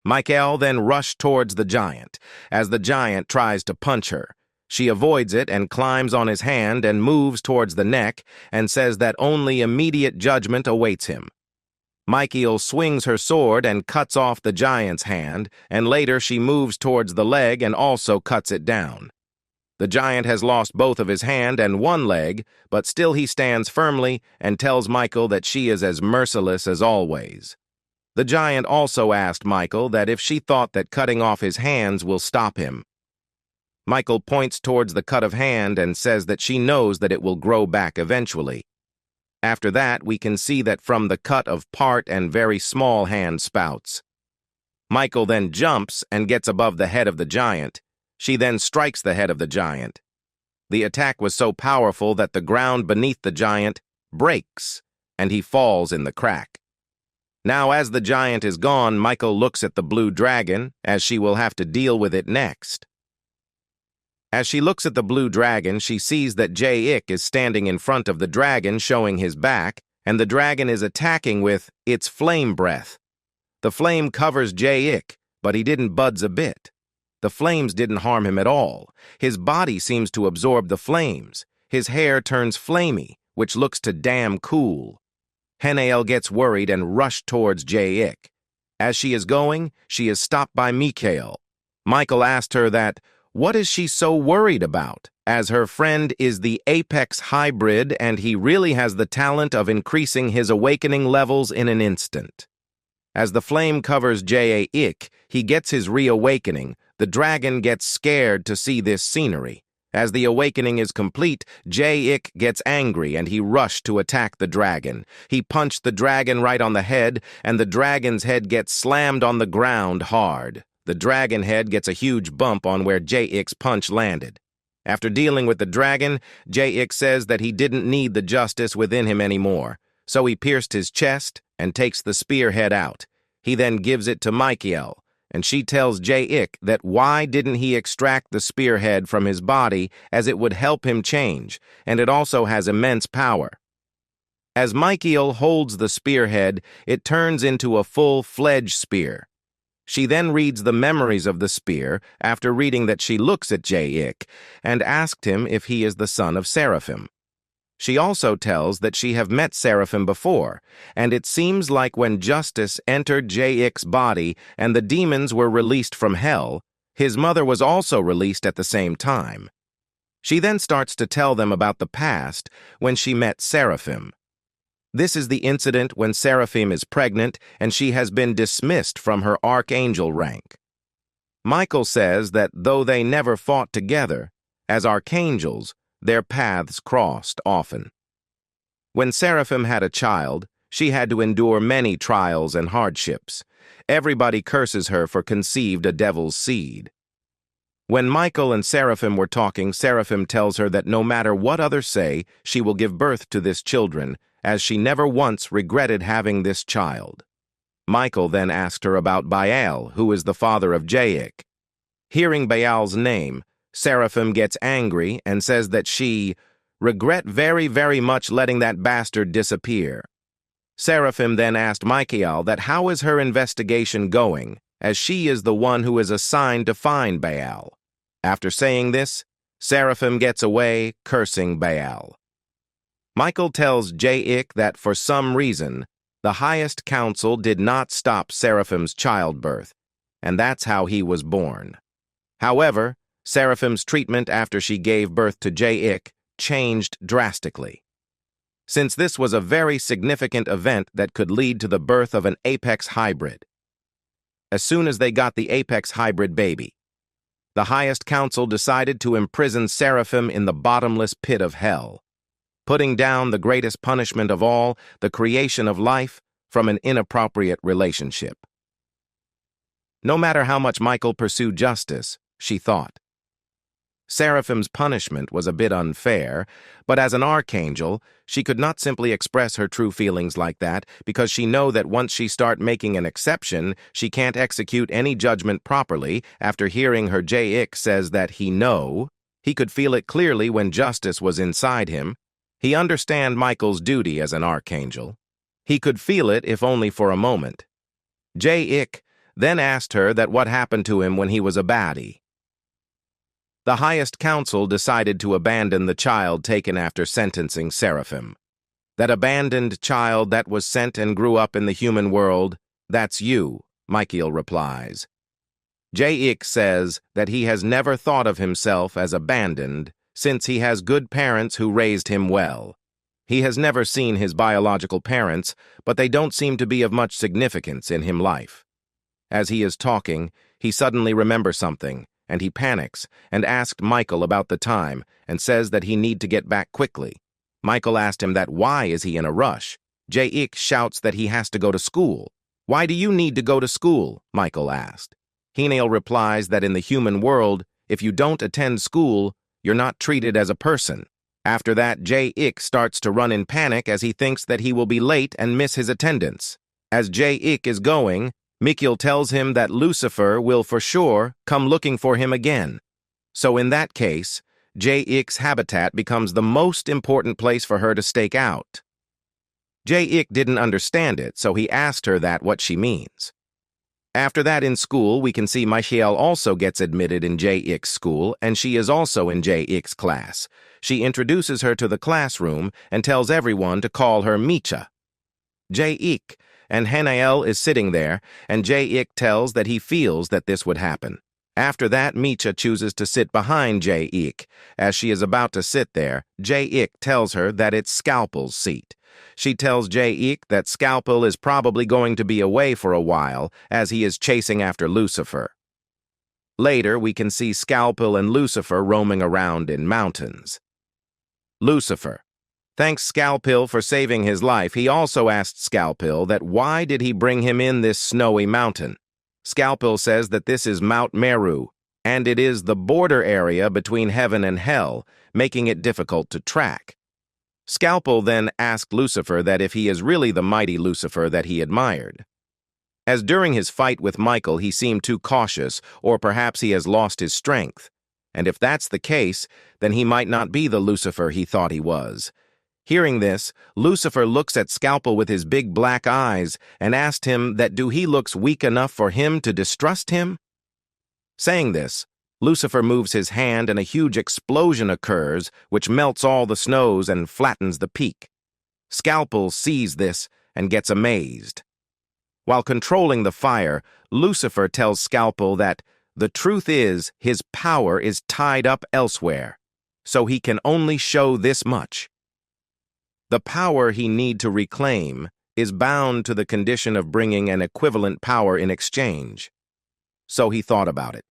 Michael then rushed towards the giant, as the giant tries to punch her. She avoids it and climbs on his hand and moves towards the neck and says that only immediate judgment awaits him. Michael swings her sword and cuts off the giant's hand, and later she moves towards the leg and also cuts it down. The giant has lost both of his hand and one leg, but still he stands firmly and tells Michael that she is as merciless as always. The giant also asked Michael that if she thought that cutting off his hands will stop him. Michael points towards the cut of hand and says that she knows that it will grow back eventually. After that, we can see that from the cut of part and very small hand spouts. Michael then jumps and gets above the head of the giant. She then strikes the head of the giant. The attack was so powerful that the ground beneath the giant breaks, and he falls in the crack. Now, as the giant is gone, Michael looks at the blue dragon, as she will have to deal with it next. As she looks at the blue dragon, she sees that Ji-hyuk is standing in front of the dragon, showing his back, and the dragon is attacking with its flame breath. The flame covers Ji-hyuk, but he didn't budge a bit. The flames didn't harm him at all. His body seems to absorb the flames. His hair turns flamey, which looks to damn cool. Haniel gets worried and rushed towards Ji-hyuk. As she is going, she is stopped by Michael. Michael asked her that, what is she so worried about, as her friend is the apex hybrid and he really has the talent of increasing his awakening levels in an instant. As the flame covers Ji-hyuk, he gets his reawakening. The dragon gets scared to see this scenery. As the awakening is complete, Ji-hyuk gets angry and he rushed to attack the dragon. He punched the dragon right on the head, and the dragon's head gets slammed on the ground hard. The dragon head gets a huge bump on where Ji-hyuk's punch landed. After dealing with the dragon, Ji-hyuk says that he didn't need the justice within him anymore, so he pierced his chest and takes the spearhead out. He then gives it to Michael, and she tells Ji-hyuk that why didn't he extract the spearhead from his body, as it would help him change, and it also has immense power. As Michael holds the spearhead, it turns into a full-fledged spear. She then reads the memories of the spear after reading that she looks at Ji-hyuk and asked him if he is the son of Seraphim. She also tells that she have met Seraphim before, and it seems like when justice entered Ji-hyuk's body and the demons were released from hell, his mother was also released at the same time. She then starts to tell them about the past when she met Seraphim. This is the incident when Seraphim is pregnant and she has been dismissed from her archangel rank. Michael says that though they never fought together, as archangels, their paths crossed often. When Seraphim had a child, she had to endure many trials and hardships. Everybody curses her for conceived a devil's seed. When Michael and Seraphim were talking, Seraphim tells her that no matter what others say, she will give birth to this children, as she never once regretted having this child. Michael then asked her about Baal, who is the father of Ji-hyuk. Hearing Baal's name, Seraphim gets angry and says that she regret very, very much letting that bastard disappear. Seraphim then asked Michael that how is her investigation going, as she is the one who is assigned to find Baal. After saying this, Seraphim gets away, cursing Baal. Michael tells Ji-hyuk that for some reason, the highest council did not stop Seraphim's childbirth, and that's how he was born. However, Seraphim's treatment after she gave birth to Ji-hyuk changed drastically, since this was a very significant event that could lead to the birth of an apex hybrid. As soon as they got the apex hybrid baby, the highest council decided to imprison Seraphim in the bottomless pit of hell, putting down the greatest punishment of all, the creation of life from an inappropriate relationship. No matter how much Michael pursued justice, she thought, Seraphim's punishment was a bit unfair, but as an archangel, she could not simply express her true feelings like that because she know that once she start making an exception, she can't execute any judgment properly. After hearing her, Ji-hyuk says that he could feel it clearly when justice was inside him. He understand Michael's duty as an archangel. He could feel it if only for a moment. Ji-hyuk then asked her that what happened to him when he was a baddie. The highest council decided to abandon the child taken after sentencing Seraphim. That abandoned child that was sent and grew up in the human world, that's you, Michael replies. Ji-hyuk says that he has never thought of himself as abandoned since he has good parents who raised him well. He has never seen his biological parents, but they don't seem to be of much significance in his life. As he is talking, he suddenly remembers something, and he panics and asked Michael about the time and says that he need to get back quickly. Michael asked him that why is he in a rush. Ji-hyuk shouts that he has to go to school. Why do you need to go to school? Michael asked. Haniel replies that in the human world, if you don't attend school, you're not treated as a person. After that, Ji-hyuk starts to run in panic as he thinks that he will be late and miss his attendance. As Ji-hyuk is going, Michael tells him that Lucifer will for sure come looking for him again. So in that case, Ji-hyuk's habitat becomes the most important place for her to stake out. Ji-hyuk didn't understand it, so he asked her that what she means. After that in school, we can see Michael also gets admitted in Ji-hyuk's school, and she is also in Ji-hyuk's class. She introduces her to the classroom and tells everyone to call her Micha. Ji-hyuk and Haniel is sitting there, and Ji-hyuk tells that he feels that this would happen. After that, Micha chooses to sit behind Ji-hyuk. As she is about to sit there, Ji-hyuk tells her that it's Scalpel's seat. She tells Ji-hyuk that Scalpel is probably going to be away for a while as he is chasing after Lucifer. Later, we can see Scalpel and Lucifer roaming around in mountains. Lucifer thanks Scalpel for saving his life. He also asked Scalpel that why did he bring him in this snowy mountain. Scalpel says that this is Mount Meru, and it is the border area between heaven and hell, making it difficult to track. Scalpel then asked Lucifer that if he is really the mighty Lucifer that he admired. As during his fight with Michael he seemed too cautious, or perhaps he has lost his strength. And if that's the case, then he might not be the Lucifer he thought he was. Hearing this, Lucifer looks at Scalpel with his big black eyes and asked him that do he looks weak enough for him to distrust him? Saying this, Lucifer moves his hand and a huge explosion occurs, which melts all the snows and flattens the peak. Scalpel sees this and gets amazed. While controlling the fire, Lucifer tells Scalpel that the truth is his power is tied up elsewhere, so he can only show this much. The power he need to reclaim is bound to the condition of bringing an equivalent power in exchange. So he thought about it.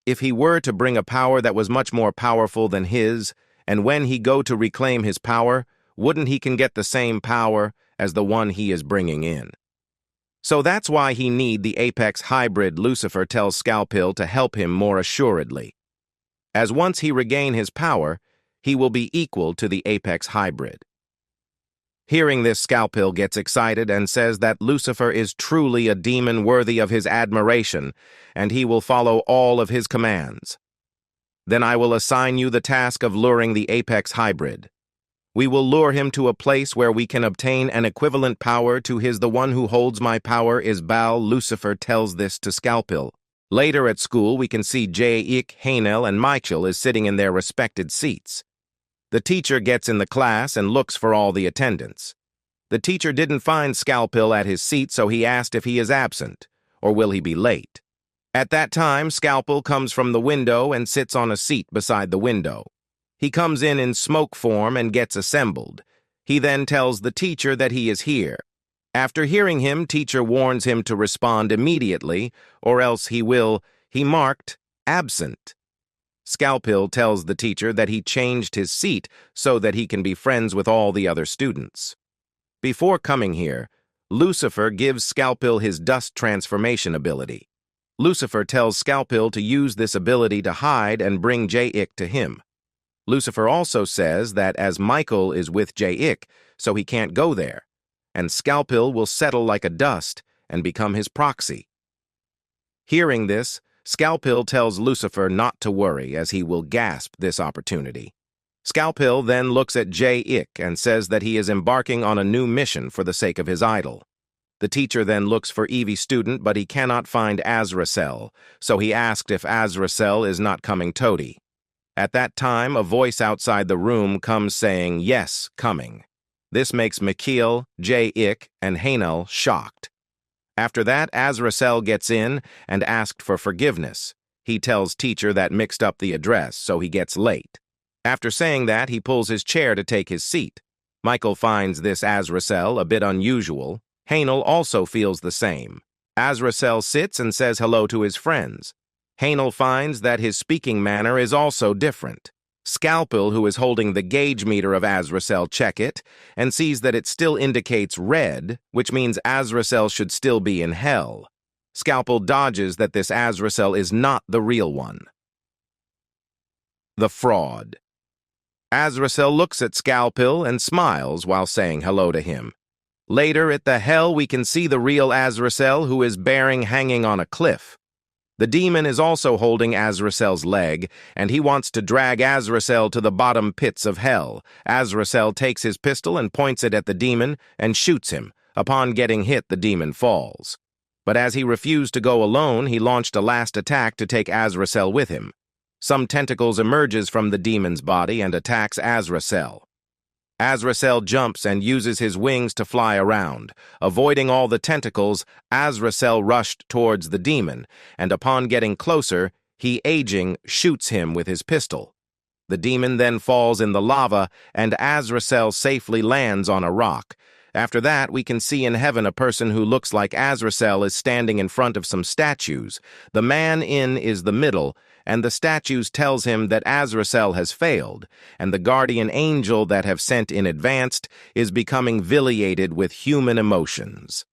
If he were to bring a power that was much more powerful than his, and when he go to reclaim his power, wouldn't he can get the same power as the one he is bringing in? So that's why he need the apex hybrid. Lucifer tells Scalpel to help him more assuredly. As once he regain his power, he will be equal to the apex hybrid. Hearing this, Scalpel gets excited and says that Lucifer is truly a demon worthy of his admiration, and he will follow all of his commands. Then I will assign you the task of luring the apex hybrid. We will lure him to a place where we can obtain an equivalent power to his. The one who holds my power is Baal. Lucifer tells this to Scalpel. Later at school, we can see Ji-hyuk, Haniel, and Michael is sitting in their respected seats. The teacher gets in the class and looks for all the attendants. The teacher didn't find Scalpel at his seat, so he asked if he is absent, or will he be late. At that time, Scalpel comes from the window and sits on a seat beside the window. He comes in smoke form and gets assembled. He then tells the teacher that he is here. After hearing him, teacher warns him to respond immediately, or else he marked absent. Scalpel tells the teacher that he changed his seat so that he can be friends with all the other students. Before coming here, Lucifer gives Scalpel his dust transformation ability. Lucifer tells Scalpel to use this ability to hide and bring Ji-hyuk to him. Lucifer also says that as Michael is with Ji-hyuk, so he can't go there, and Scalpel will settle like a dust and become his proxy. Hearing this, Scalpel tells Lucifer not to worry as he will grasp this opportunity. Scalpel then looks at Ji-hyuk and says that he is embarking on a new mission for the sake of his idol. The teacher then looks for Evie student, but he cannot find Azrael, so he asked if Azrael is not coming toady. At that time, a voice outside the room comes saying, "Yes, coming." This makes Mikhail, Ji-hyuk, and Haniel shocked. After that, Azrael gets in and asked for forgiveness. He tells teacher that mixed up the address, so he gets late. After saying that, he pulls his chair to take his seat. Michael finds this Azrael a bit unusual. Haniel also feels the same. Azrael sits and says hello to his friends. Haniel finds that his speaking manner is also different. Scalpel, who is holding the gauge meter of Azrael, check it and sees that it still indicates red, which means Azrael should still be in hell. Scalpel dodges that this Azrael is not the real one. The fraud. Azrael looks at Scalpel and smiles while saying hello to him. Later at the hell, we can see the real Azrael, who is hanging on a cliff. The demon is also holding Azrael's leg, and he wants to drag Azrael to the bottom pits of hell. Azrael takes his pistol and points it at the demon and shoots him. Upon getting hit, the demon falls. But as he refused to go alone, he launched a last attack to take Azrael with him. Some tentacles emerges from the demon's body and attacks Azrael. Azrael jumps and uses his wings to fly around. Avoiding all the tentacles, Azrael rushed towards the demon, and upon getting closer, he, aging, shoots him with his pistol. The demon then falls in the lava, and Azrael safely lands on a rock. After that, we can see in heaven a person who looks like Azrael is standing in front of some statues. The man in is the middle, and the statues tells him that Azrael has failed, and the guardian angel that have sent in advanced is becoming viliated with human emotions.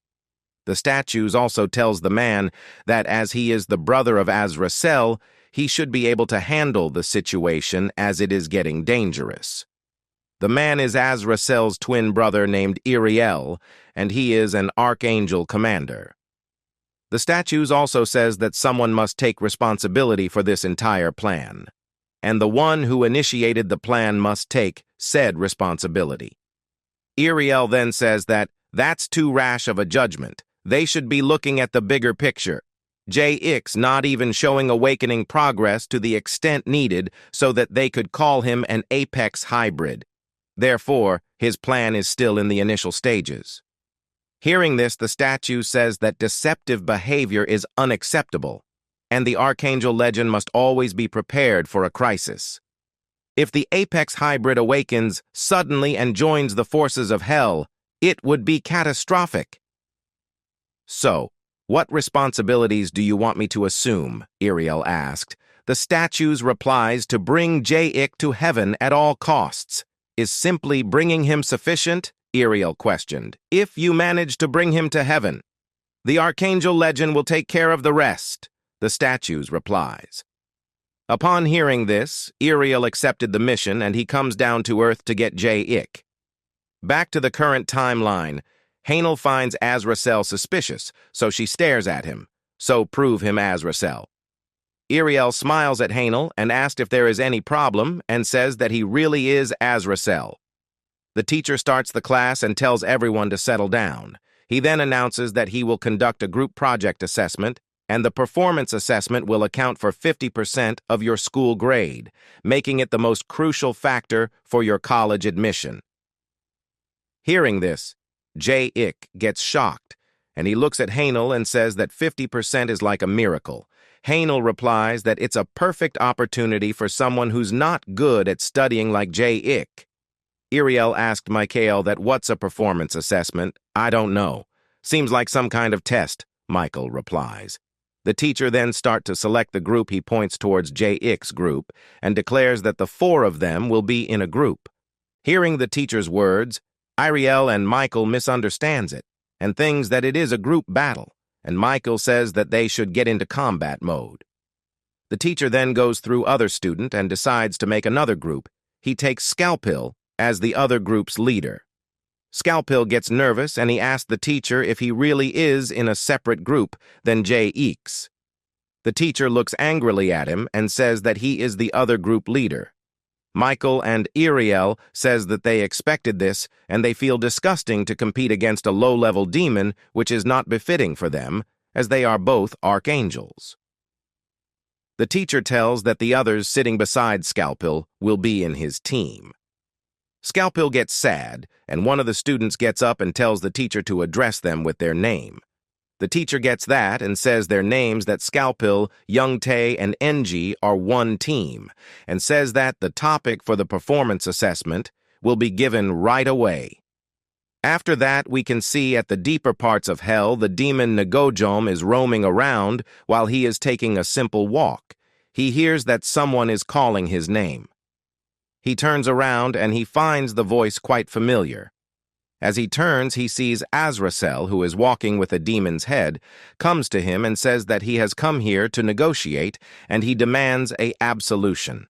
The statues also tells the man that as he is the brother of Azrael, he should be able to handle the situation as it is getting dangerous. The man is Azrael's twin brother named Azrael, and he is an archangel commander. The statues also says that someone must take responsibility for this entire plan, and the one who initiated the plan must take said responsibility. Azrael then says that that's too rash of a judgment. They should be looking at the bigger picture. Ji-hyuk's not even showing awakening progress to the extent needed so that they could call him an apex hybrid. Therefore, his plan is still in the initial stages. Hearing this, the statue says that deceptive behavior is unacceptable, and the Archangel legend must always be prepared for a crisis. If the Apex Hybrid awakens suddenly and joins the forces of hell, it would be catastrophic. So, what responsibilities do you want me to assume? Azrael asked. The statue's replies to bring Ji-hyuk to heaven at all costs. Is simply bringing him sufficient? Azrael questioned. If you manage to bring him to heaven, the Archangel legend will take care of the rest, the statue's replies. Upon hearing this, Azrael accepted the mission and he comes down to Earth to get Ji-hyuk. Back to the current timeline, Haniel finds Azrael suspicious, so she stares at him. So prove him Azrael. Azrael smiles at Haniel and asks if there is any problem and says that he really is Azrael. The teacher starts the class and tells everyone to settle down. He then announces that he will conduct a group project assessment, and the performance assessment will account for 50% of your school grade, making it the most crucial factor for your college admission. Hearing this, Ji-hyuk gets shocked, and he looks at Haniel and says that 50% is like a miracle. Haniel replies that it's a perfect opportunity for someone who's not good at studying like Ji-hyuk. Azrael asked Mikhail that what's a performance assessment? I don't know. Seems like some kind of test, Michael replies. The teacher then starts to select the group. He points towards Ji-hyuk's group and declares that the 4 of them will be in a group. Hearing the teacher's words, Azrael and Michael misunderstands it and thinks that it is a group battle, and Michael says that they should get into combat mode. The teacher then goes through other student and decides to make another group. He takes Scalpel as the other group's leader. Scalpel gets nervous and he asks the teacher if he really is in a separate group than Ji-hyuk's. The teacher looks angrily at him and says that he is the other group leader. Michael and Azrael says that they expected this and they feel disgusting to compete against a low-level demon which is not befitting for them, as they are both archangels. The teacher tells that the others sitting beside Scalpel will be in his team. Scalpel gets sad, and one of the students gets up and tells the teacher to address them with their name. The teacher gets that and says their names, that Scalpel, Youngtae, and Enji are one team, and says that the topic for the performance assessment will be given right away. After that, we can see at the deeper parts of hell the demon Ngojom is roaming around while he is taking a simple walk. He hears that someone is calling his name. He turns around and he finds the voice quite familiar. As he turns, he sees Azrael, who is walking with a demon's head, comes to him and says that he has come here to negotiate and he demands an absolution.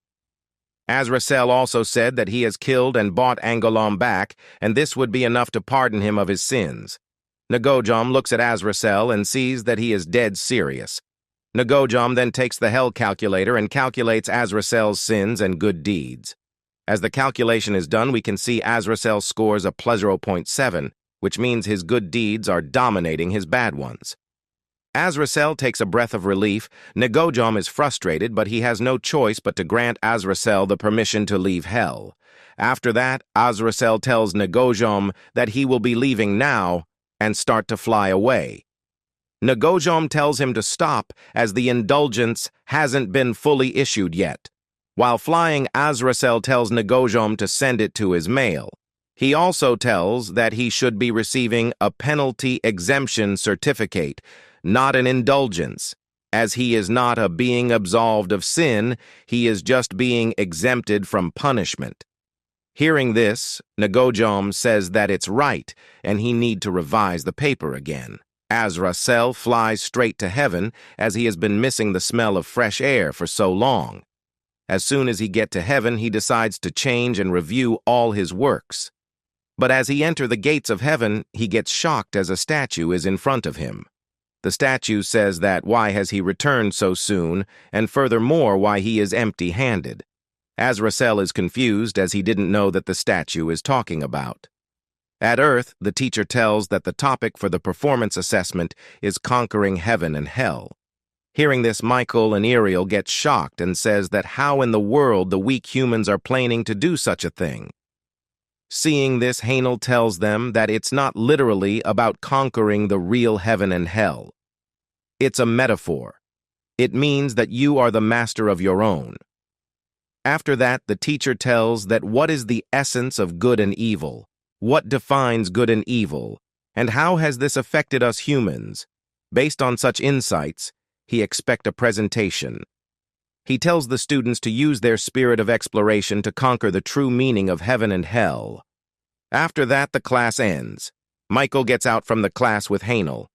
Azrael also said that he has killed and bought Angolom back, and this would be enough to pardon him of his sins. Ngojom looks at Azrael and sees that he is dead serious. Ngojom then takes the hell calculator and calculates Azrael's sins and good deeds. As the calculation is done, we can see Azrael scores a +0.7, which means his good deeds are dominating his bad ones. Azrael takes a breath of relief. Ngojom is frustrated, but he has no choice but to grant Azrael the permission to leave hell. After that, Azrael tells Ngojom that he will be leaving now and start to fly away. Ngojom tells him to stop as the indulgence hasn't been fully issued yet. While flying, Azrael tells Ngojom to send it to his mail. He also tells that he should be receiving a penalty exemption certificate, not an indulgence. As he is not a being absolved of sin, he is just being exempted from punishment. Hearing this, Ngojom says that it's right and he need to revise the paper again. Azrael flies straight to heaven as he has been missing the smell of fresh air for so long. As soon as he gets to heaven, he decides to change and review all his works. But as he enters the gates of heaven, he gets shocked as a statue is in front of him. The statue says that why has he returned so soon, and furthermore why he is empty-handed. Azrael is confused as he didn't know that the statue is talking about. At Earth, the teacher tells that the topic for the performance assessment is conquering heaven and hell. Hearing this, Michael and Azrael get shocked and says that how in the world the weak humans are planning to do such a thing. Seeing this, Haniel tells them that it's not literally about conquering the real heaven and hell. It's a metaphor. It means that you are the master of your own. After that, the teacher tells that what is the essence of good and evil, what defines good and evil, and how has this affected us humans. Based on such insights, he expects a presentation. He tells the students to use their spirit of exploration to conquer the true meaning of heaven and hell. After that, the class ends. Michael gets out from the class with Haniel.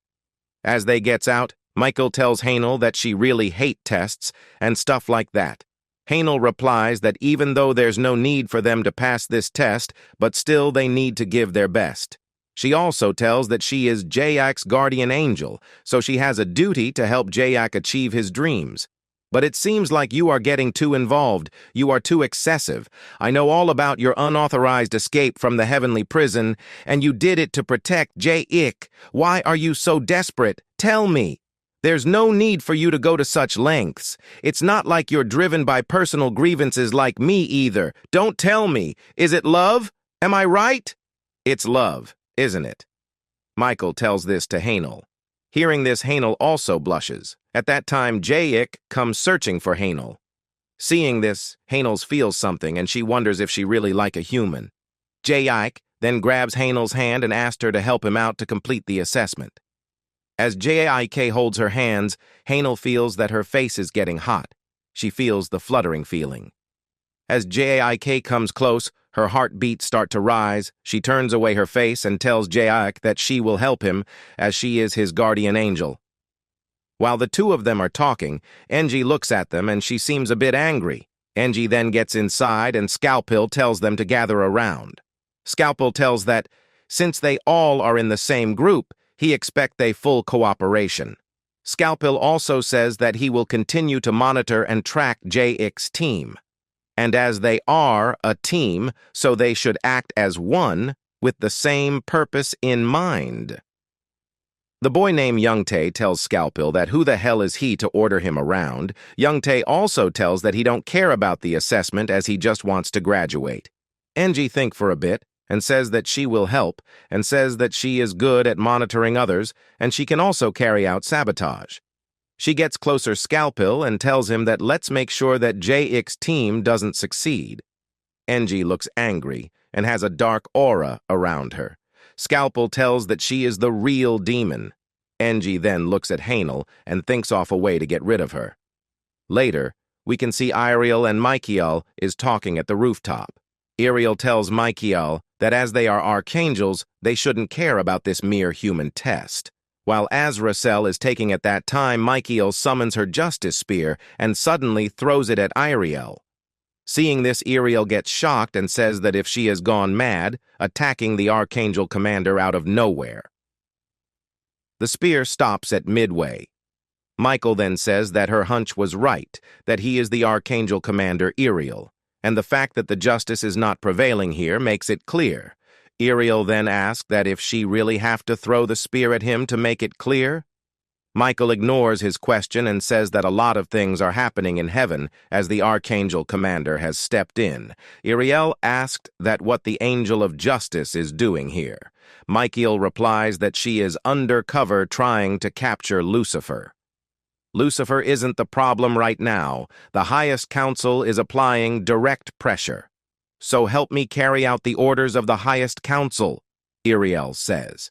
As they gets out, Michael tells Haniel that she really hates tests and stuff like that. Haniel replies that even though there's no need for them to pass this test, but still they need to give their best. She also tells that she is Ji-hyuk's guardian angel, so she has a duty to help Ji-hyuk achieve his dreams. But it seems like you are getting too involved. You are too excessive. I know all about your unauthorized escape from the heavenly prison, and you did it to protect Ji-hyuk. Why are you so desperate? Tell me. There's no need for you to go to such lengths. It's not like you're driven by personal grievances like me either. Don't tell me. Is it love? Am I right? It's love, isn't it? Michael tells this to Haniel. Hearing this, Haniel also blushes. At that time, Ji-hyuk comes searching for Haniel. Seeing this, Haniel feels something and she wonders if she really like a human. Ji-hyuk then grabs Haniel's hand and asks her to help him out to complete the assessment. As Ji-hyuk holds her hands, Haniel feels that her face is getting hot. She feels the fluttering feeling. As Ji-hyuk comes close, her heartbeats start to rise. She turns away her face and tells Ji-hyuk that she will help him as she is his guardian angel. While the two of them are talking, Enji looks at them and she seems a bit angry. Enji then gets inside and Scalpel tells them to gather around. Scalpel tells that, since they all are in the same group, he expects a full cooperation. Scalpel also says that he will continue to monitor and track Ji-hyuk's team. and as they are a team, so they should act as one with the same purpose in mind. The boy named Youngtae tells Scalpel that who the hell is he to order him around. Youngtae also tells that he don't care about the assessment as he just wants to graduate. Enji thinks for a bit and says that she will help, and says that she is good at monitoring others, and she can also carry out sabotage. She gets closer Scalpel and tells him that let's make sure that Ji-hyuk's team doesn't succeed. Enji looks angry and has a dark aura around her. Scalpel tells that she is the real demon. Enji then looks at Haniel and thinks off a way to get rid of her. Later, we can see Azrael and Michael is talking at the rooftop. Azrael tells Michael that as they are archangels, they shouldn't care about this mere human test. While Azrael is taking at that time, Michael summons her justice spear and suddenly throws it at Azrael. Seeing this, Azrael gets shocked and says that if she has gone mad, attacking the Archangel Commander out of nowhere. The spear stops at midway. Michael then says that her hunch was right, that he is the Archangel Commander Azrael, and the fact that the justice is not prevailing here makes it clear. Azrael then asks that if she really have to throw the spear at him to make it clear. Michael ignores his question and says that a lot of things are happening in heaven as the Archangel Commander has stepped in. Azrael asked that what the Angel of Justice is doing here. Michael replies that she is undercover trying to capture Lucifer. Lucifer isn't the problem right now. The highest council is applying direct pressure. So help me carry out the orders of the highest council, Azrael says.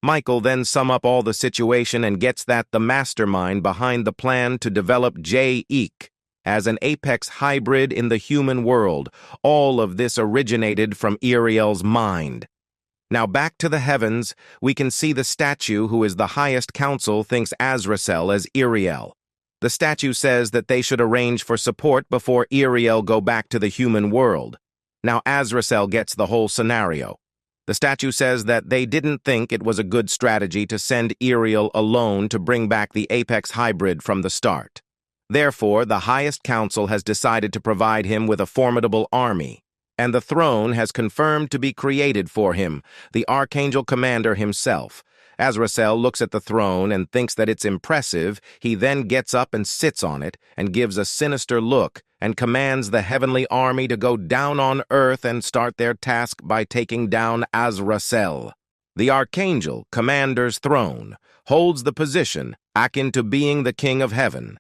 Michael then sums up all the situation and gets that the mastermind behind the plan to develop Ji-hyuk as an apex hybrid in the human world. All of this originated from Azrael's mind. Now back to the heavens, we can see the statue who is the highest council thinks Azrael as Azrael. The statue says that they should arrange for support before Azrael go back to the human world. Now Azrael gets the whole scenario. The statue says that they didn't think it was a good strategy to send Azrael alone to bring back the apex hybrid from the start. Therefore, the highest council has decided to provide him with a formidable army, and the throne has confirmed to be created for him, the Archangel Commander himself. Azrael looks at the throne and thinks that it's impressive. He then gets up and sits on it and gives a sinister look and commands the heavenly army to go down on earth and start their task by taking down Azrael. The Archangel Commander's throne holds the position akin to being the king of heaven.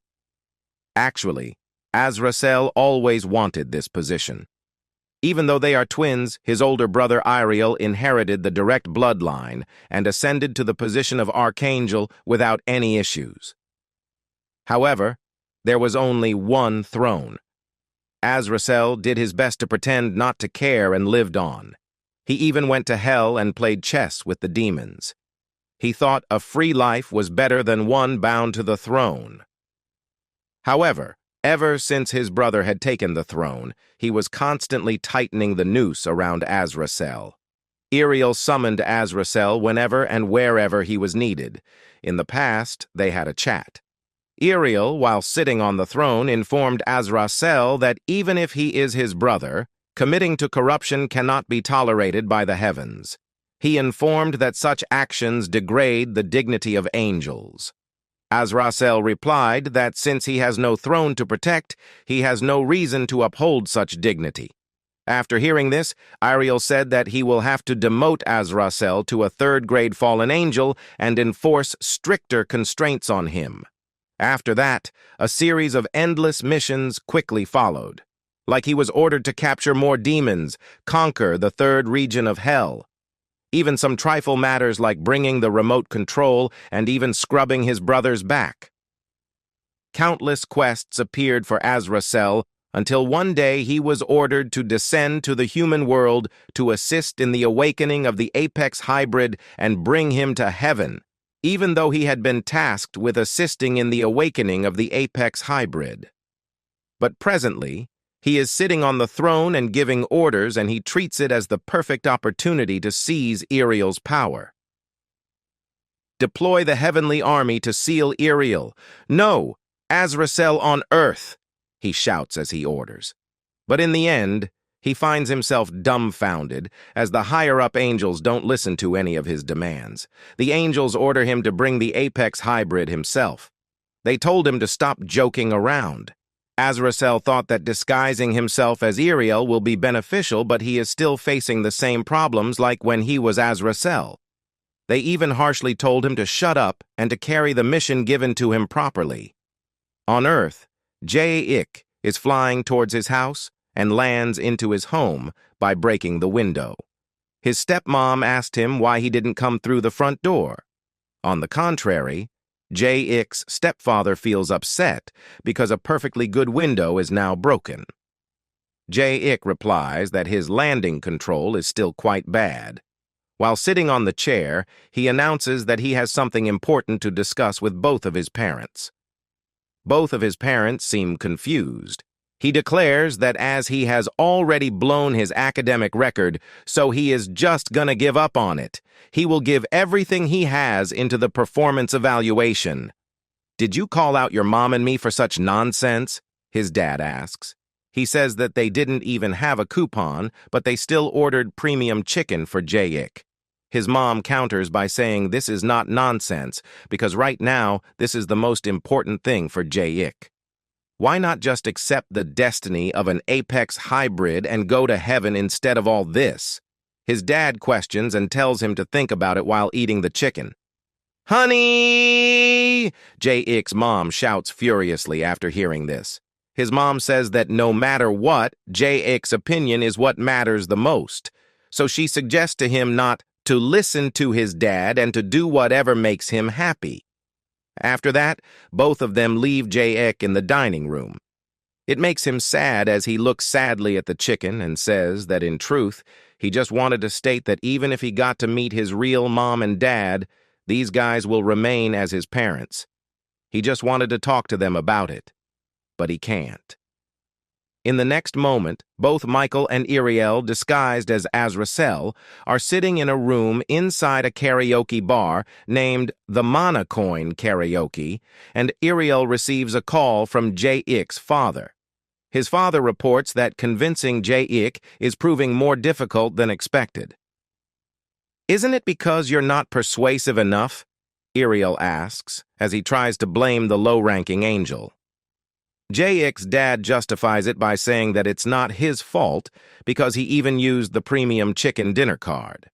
Actually, Azrael always wanted this position. Even though they are twins, his older brother Azrael inherited the direct bloodline and ascended to the position of Archangel without any issues. However, there was only one throne. Azrael did his best to pretend not to care and lived on. He even went to hell and played chess with the demons. He thought a free life was better than one bound to the throne. However, ever since his brother had taken the throne, he was constantly tightening the noose around Azrael. Azrael summoned Azrael whenever and wherever he was needed. In the past, they had a chat. Azrael, while sitting on the throne, informed Azrael that even if he is his brother, committing to corruption cannot be tolerated by the heavens. He informed that such actions degrade the dignity of angels. Azrael replied that since he has no throne to protect, he has no reason to uphold such dignity. After hearing this, Azrael said that he will have to demote Azrael to a third-grade fallen angel and enforce stricter constraints on him. After that, a series of endless missions quickly followed. Like he was ordered to capture more demons, conquer the third region of hell. Even some trifle matters like bringing the remote control and even scrubbing his brother's back. Countless quests appeared for Azrael until one day he was ordered to descend to the human world to assist in the awakening of the apex hybrid and bring him to heaven, even though he had been tasked with assisting in the awakening of the apex hybrid. But presently, he is sitting on the throne and giving orders, and he treats it as the perfect opportunity to seize Azrael's power. Deploy the heavenly army to seal Azrael. No, Azrael on earth, he shouts as he orders. But in the end, he finds himself dumbfounded as the higher-up angels don't listen to any of his demands. The angels order him to bring the Apex hybrid himself. They told him to stop joking around. Azrael thought that disguising himself as Ariel will be beneficial, but he is still facing the same problems like when he was Azrael. They even harshly told him to shut up and to carry the mission given to him properly. On Earth, Ji-hyuk is flying towards his house and lands into his home by breaking the window. His stepmom asked him why he didn't come through the front door. On the contrary, Ji-hyuk's stepfather feels upset because a perfectly good window is now broken. Ji-hyuk replies that his landing control is still quite bad. While sitting on the chair, he announces that he has something important to discuss with both of his parents. Both of his parents seem confused. He declares that as he has already blown his academic record, so he is just gonna give up on it. He will give everything he has into the performance evaluation. "Did you call out your mom and me for such nonsense?" his dad asks. He says that they didn't even have a coupon, but they still ordered premium chicken for Ji-hyuk. His mom counters by saying this is not nonsense, because right now this is the most important thing for Ji-hyuk. Why not just accept the destiny of an Apex hybrid and go to heaven instead of all this? His dad questions and tells him to think about it while eating the chicken. "Honey!" Ji-hyuk's mom shouts furiously after hearing this. His mom says that no matter what, Ji-hyuk's opinion is what matters the most. So she suggests to him not to listen to his dad and to do whatever makes him happy. After that, both of them leave Ji-hyuk in the dining room. It makes him sad as he looks sadly at the chicken and says that in truth, he just wanted to state that even if he got to meet his real mom and dad, these guys will remain as his parents. He just wanted to talk to them about it, but he can't. In the next moment, both Michael and Ariel, disguised as Azrael, are sitting in a room inside a karaoke bar named the Mana Coin Karaoke, and Ariel receives a call from Ji-hyuk's father. His father reports that convincing Ji-hyuk is proving more difficult than expected. "Isn't it because you're not persuasive enough?" Ariel asks, as he tries to blame the low-ranking angel. Ji-hyuk's dad justifies it by saying that it's not his fault because he even used the premium chicken dinner card.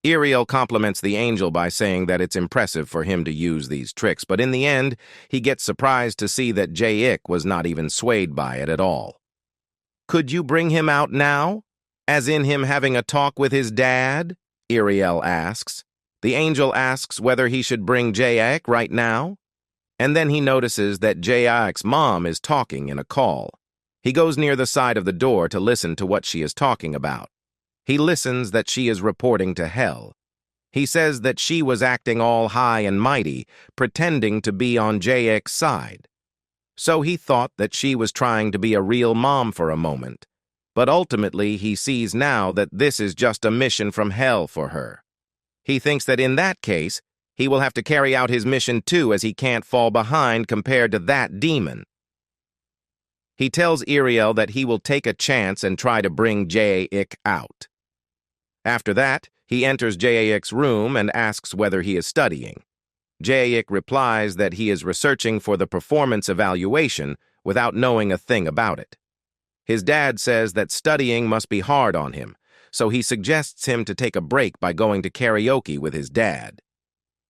Ariel compliments the angel by saying that it's impressive for him to use these tricks, but in the end, he gets surprised to see that Ji-hyuk was not even swayed by it at all. "Could you bring him out now? As in him having a talk with his dad?" Ariel asks. The angel asks whether he should bring Ji-hyuk right now. And then he notices that Ji-hyuk's mom is talking in a call. He goes near the side of the door to listen to what she is talking about. He listens that she is reporting to hell. He says that she was acting all high and mighty, pretending to be on Ji-hyuk's side. So he thought that she was trying to be a real mom for a moment. But ultimately, he sees now that this is just a mission from hell for her. He thinks that in that case, he will have to carry out his mission too, as he can't fall behind compared to that demon. He tells Ariel that he will take a chance and try to bring Ji-hyuk out. After that, he enters Ji-hyuk's room and asks whether he is studying. Ji-hyuk replies that he is researching for the performance evaluation without knowing a thing about it. His dad says that studying must be hard on him, so he suggests him to take a break by going to karaoke with his dad.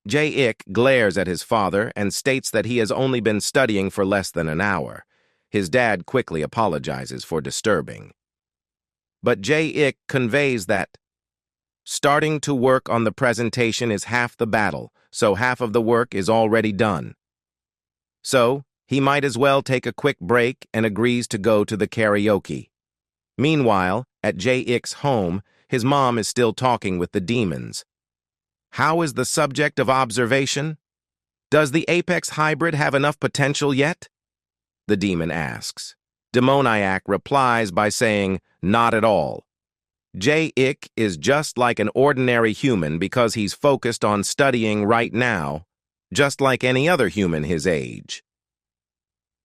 Ji-hyuk glares at his father and states that he has only been studying for less than an hour. His dad quickly apologizes for disturbing. But Ji-hyuk conveys that starting to work on the presentation is half the battle, so half of the work is already done. So, he might as well take a quick break and agrees to go to the karaoke. Meanwhile, at Ji-hyuk's home, his mom is still talking with the demons. How is the subject of observation? Does the Apex hybrid have enough potential yet? The demon asks. Demoniac replies by saying, not at all. Ji-hyuk is just like an ordinary human because he's focused on studying right now, just like any other human his age.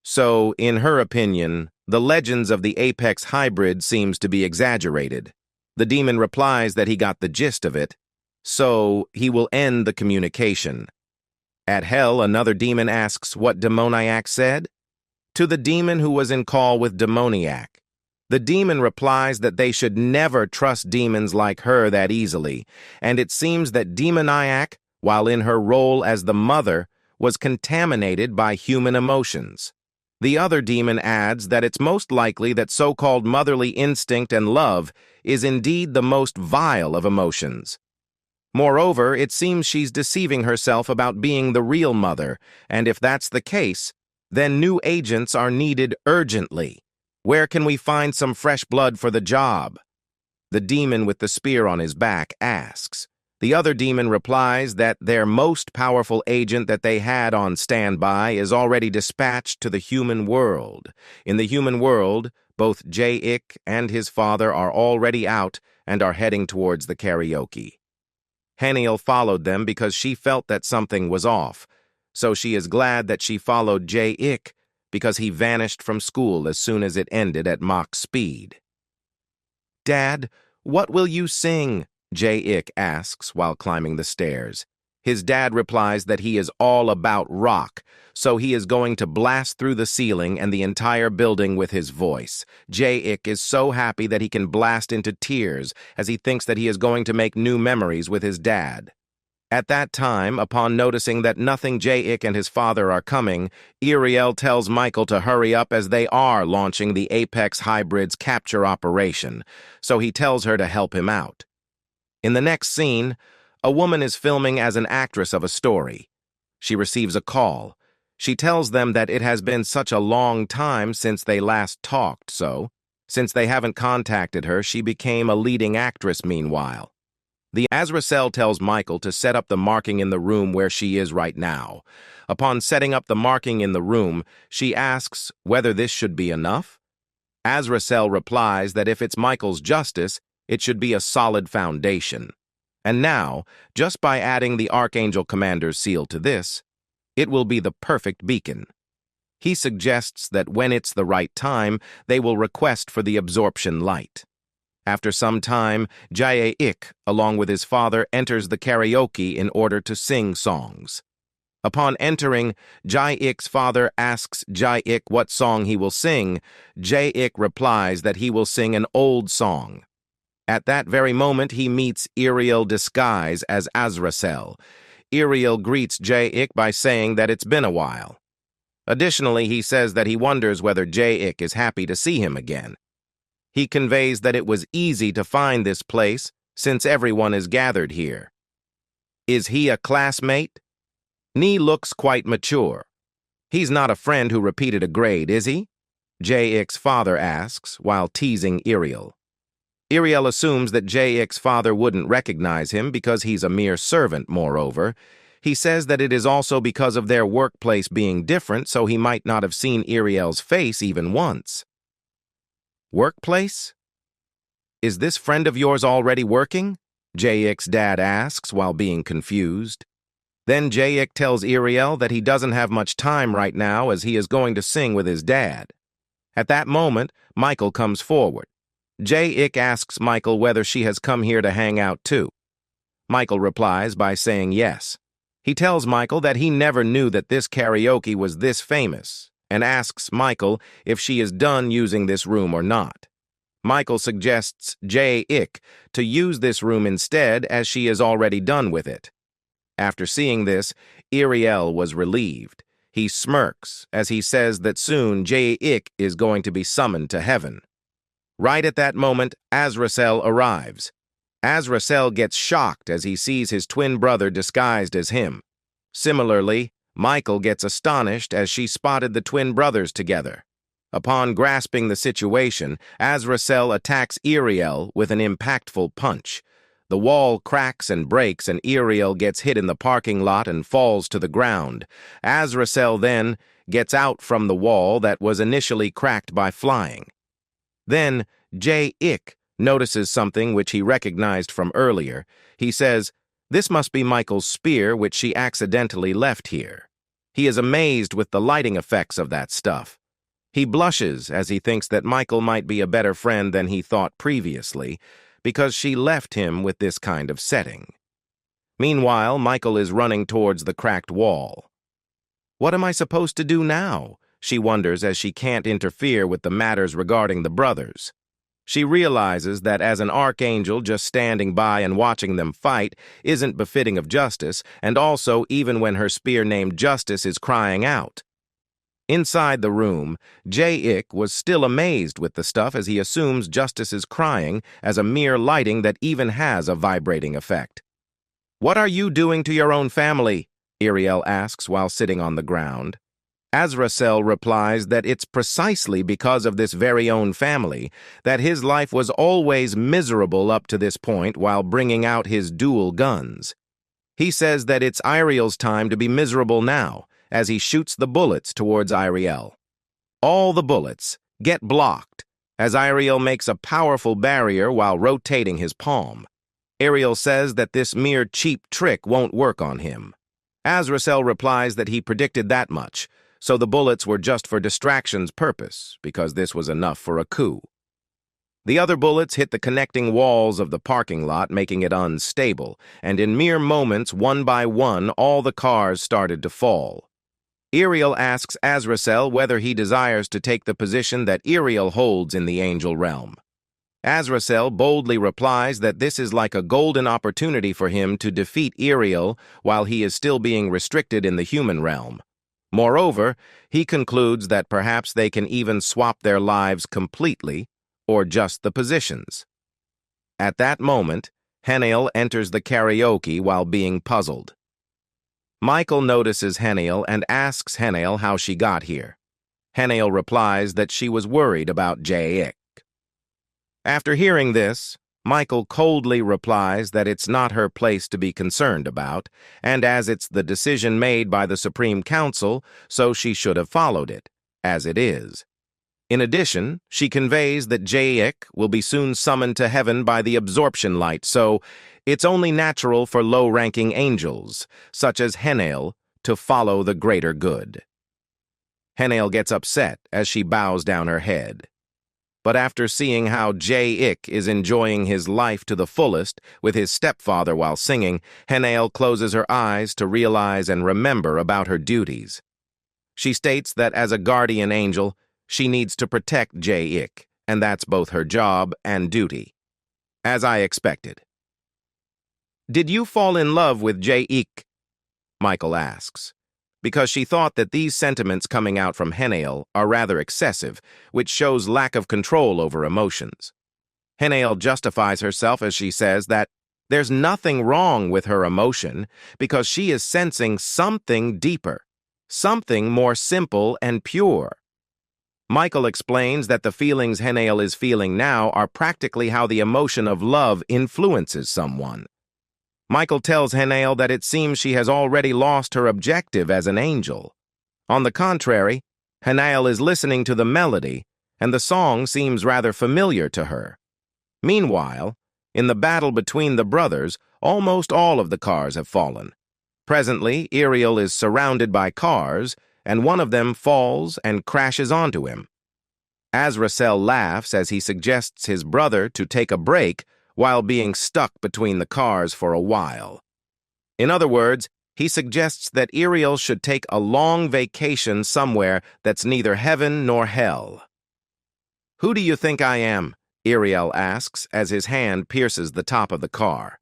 So, in her opinion, The legends of the apex hybrid seems to be exaggerated. The demon replies that he got the gist of it, so he will end the communication. At hell, another demon asks what demoniac said. To the demon who was in call with demoniac, the demon replies that they should never trust demons like her that easily, and it seems that demoniac, while in her role as the mother, was contaminated by human emotions. The other demon adds that it's most likely that so-called motherly instinct and love is indeed the most vile of emotions. Moreover, it seems she's deceiving herself about being the real mother, and if that's the case, then new agents are needed urgently. Where can we find some fresh blood for the job? The demon with the spear on his back asks. The other demon replies that their most powerful agent that they had on standby is already dispatched to the human world. In the human world, both Ji-hyuk and his father are already out and are heading towards the karaoke. Haniel followed them because she felt that something was off, so she is glad that she followed Ji-hyuk because he vanished from school as soon as it ended at Mach speed. "Dad, what will you sing?" Ji-hyuk asks while climbing the stairs. His dad replies that he is all about rock, so he is going to blast through the ceiling and the entire building with his voice. Ji-hyuk is so happy that he can blast into tears as he thinks that he is going to make new memories with his dad. At that time, upon noticing that nothing Ji-hyuk and his father are coming, Azrael tells Michael to hurry up as they are launching the Apex Hybrid's capture operation, so he tells her to help him out. In the next scene, a woman is filming as an actress of a story. She receives a call. She tells them that it has been such a long time since they last talked, so, since they haven't contacted her, she became a leading actress meanwhile. The Azrael tells Michael to set up the marking in the room where she is right now. Upon setting up the marking in the room, she asks whether this should be enough. Azrael replies that if it's Michael's justice, it should be a solid foundation. And now, just by adding the Archangel Commander's seal to this, it will be the perfect beacon. He suggests that when it's the right time, they will request for the absorption light. After some time, Ji-hyuk, along with his father, enters the karaoke in order to sing songs. Upon entering, Ji-hyuk's father asks Ji-hyuk what song he will sing. Ji-hyuk replies that he will sing an old song. At that very moment, he meets Azrael disguised as Azrael. Azrael greets Ji-hyuk by saying that it's been a while. Additionally, he says that he wonders whether Ji-hyuk is happy to see him again. He conveys that it was easy to find this place since everyone is gathered here. Is he a classmate? Nee looks quite mature. He's not a friend who repeated a grade, is he? Ji-hyuk's father asks while teasing Azrael. Azrael assumes that Ji-hyuk's father wouldn't recognize him because he's a mere servant, moreover. He says that it is also because of their workplace being different, so he might not have seen Azrael's face even once. Workplace? Is this friend of yours already working? Ji-hyuk's dad asks while being confused. Then Ji-hyuk tells Azrael that he doesn't have much time right now as he is going to sing with his dad. At that moment, Michael comes forward. Ji-hyuk asks Michael whether she has come here to hang out too. Michael replies by saying yes. He tells Michael that he never knew that this karaoke was this famous, and asks Michael if she is done using this room or not. Michael suggests Ji-hyuk to use this room instead as she is already done with it. After seeing this, Azrael was relieved. He smirks as he says that soon Ji-hyuk is going to be summoned to heaven. Right at that moment, Azrael arrives. Azrael gets shocked as he sees his twin brother disguised as him. Similarly, Michael gets astonished as she spotted the twin brothers together. Upon grasping the situation, Azrael attacks Azrael with an impactful punch. The wall cracks and breaks and Azrael gets hit in the parking lot and falls to the ground. Azrael then gets out from the wall that was initially cracked by flying. Then, Ji-hyuk notices something which he recognized from earlier. He says, "This must be Michael's spear which she accidentally left here." He is amazed with the lighting effects of that stuff. He blushes as he thinks that Michael might be a better friend than he thought previously, because she left him with this kind of setting. Meanwhile, Michael is running towards the cracked wall. What am I supposed to do now? She wonders as she can't interfere with the matters regarding the brothers. She realizes that as an archangel just standing by and watching them fight isn't befitting of Justice, and also even when her spear named Justice is crying out. Inside the room, Ji-hyuk was still amazed with the stuff as he assumes Justice is crying as a mere lighting that even has a vibrating effect. "What are you doing to your own family?" Azrael asks while sitting on the ground. Azrael replies that it's precisely because of this very own family that his life was always miserable up to this point while bringing out his dual guns. He says that it's Azrael's time to be miserable now as he shoots the bullets towards Azrael. All the bullets get blocked as Azrael makes a powerful barrier while rotating his palm. Azrael says that this mere cheap trick won't work on him. Azrael replies that he predicted that much, so the bullets were just for distraction's purpose, because this was enough for a coup. The other bullets hit the connecting walls of the parking lot, making it unstable, and in mere moments, one by one, all the cars started to fall. Azrael asks Azrael whether he desires to take the position that Azrael holds in the angel realm. Azrael boldly replies that this is like a golden opportunity for him to defeat Azrael while he is still being restricted in the human realm. Moreover, he concludes that perhaps they can even swap their lives completely, or just the positions. At that moment, Haniel enters the karaoke while being puzzled. Michael notices Haniel and asks Haniel how she got here. Haniel replies that she was worried about Ji-hyuk. After hearing this, Michael coldly replies that it's not her place to be concerned about, and as it's the decision made by the Supreme Council, so she should have followed it, as it is. In addition, she conveys that Ji-hyuk will be soon summoned to heaven by the absorption light, so it's only natural for low-ranking angels, such as Haniel, to follow the greater good. Haniel gets upset as she bows down her head. But after seeing how Ji-hyuk is enjoying his life to the fullest with his stepfather while singing, Haniel closes her eyes to realize and remember about her duties. She states that as a guardian angel, she needs to protect Ji-hyuk, and that's both her job and duty. As I expected. "Did you fall in love with Ji-hyuk?" Michael asks, because she thought that these sentiments coming out from Haniel are rather excessive, which shows lack of control over emotions. Haniel justifies herself as she says that there's nothing wrong with her emotion because she is sensing something deeper, something more simple and pure. Michael explains that the feelings Haniel is feeling now are practically how the emotion of love influences someone. Michael tells Haniel that it seems she has already lost her objective as an angel. On the contrary, Haniel is listening to the melody, and the song seems rather familiar to her. Meanwhile, in the battle between the brothers, almost all of the cars have fallen. Presently, Azrael is surrounded by cars, and one of them falls and crashes onto him. Azrael laughs as he suggests his brother to take a break while being stuck between the cars for a while. In other words, he suggests that Azrael should take a long vacation somewhere that's neither heaven nor hell. "Who do you think I am?" Azrael asks as his hand pierces the top of the car.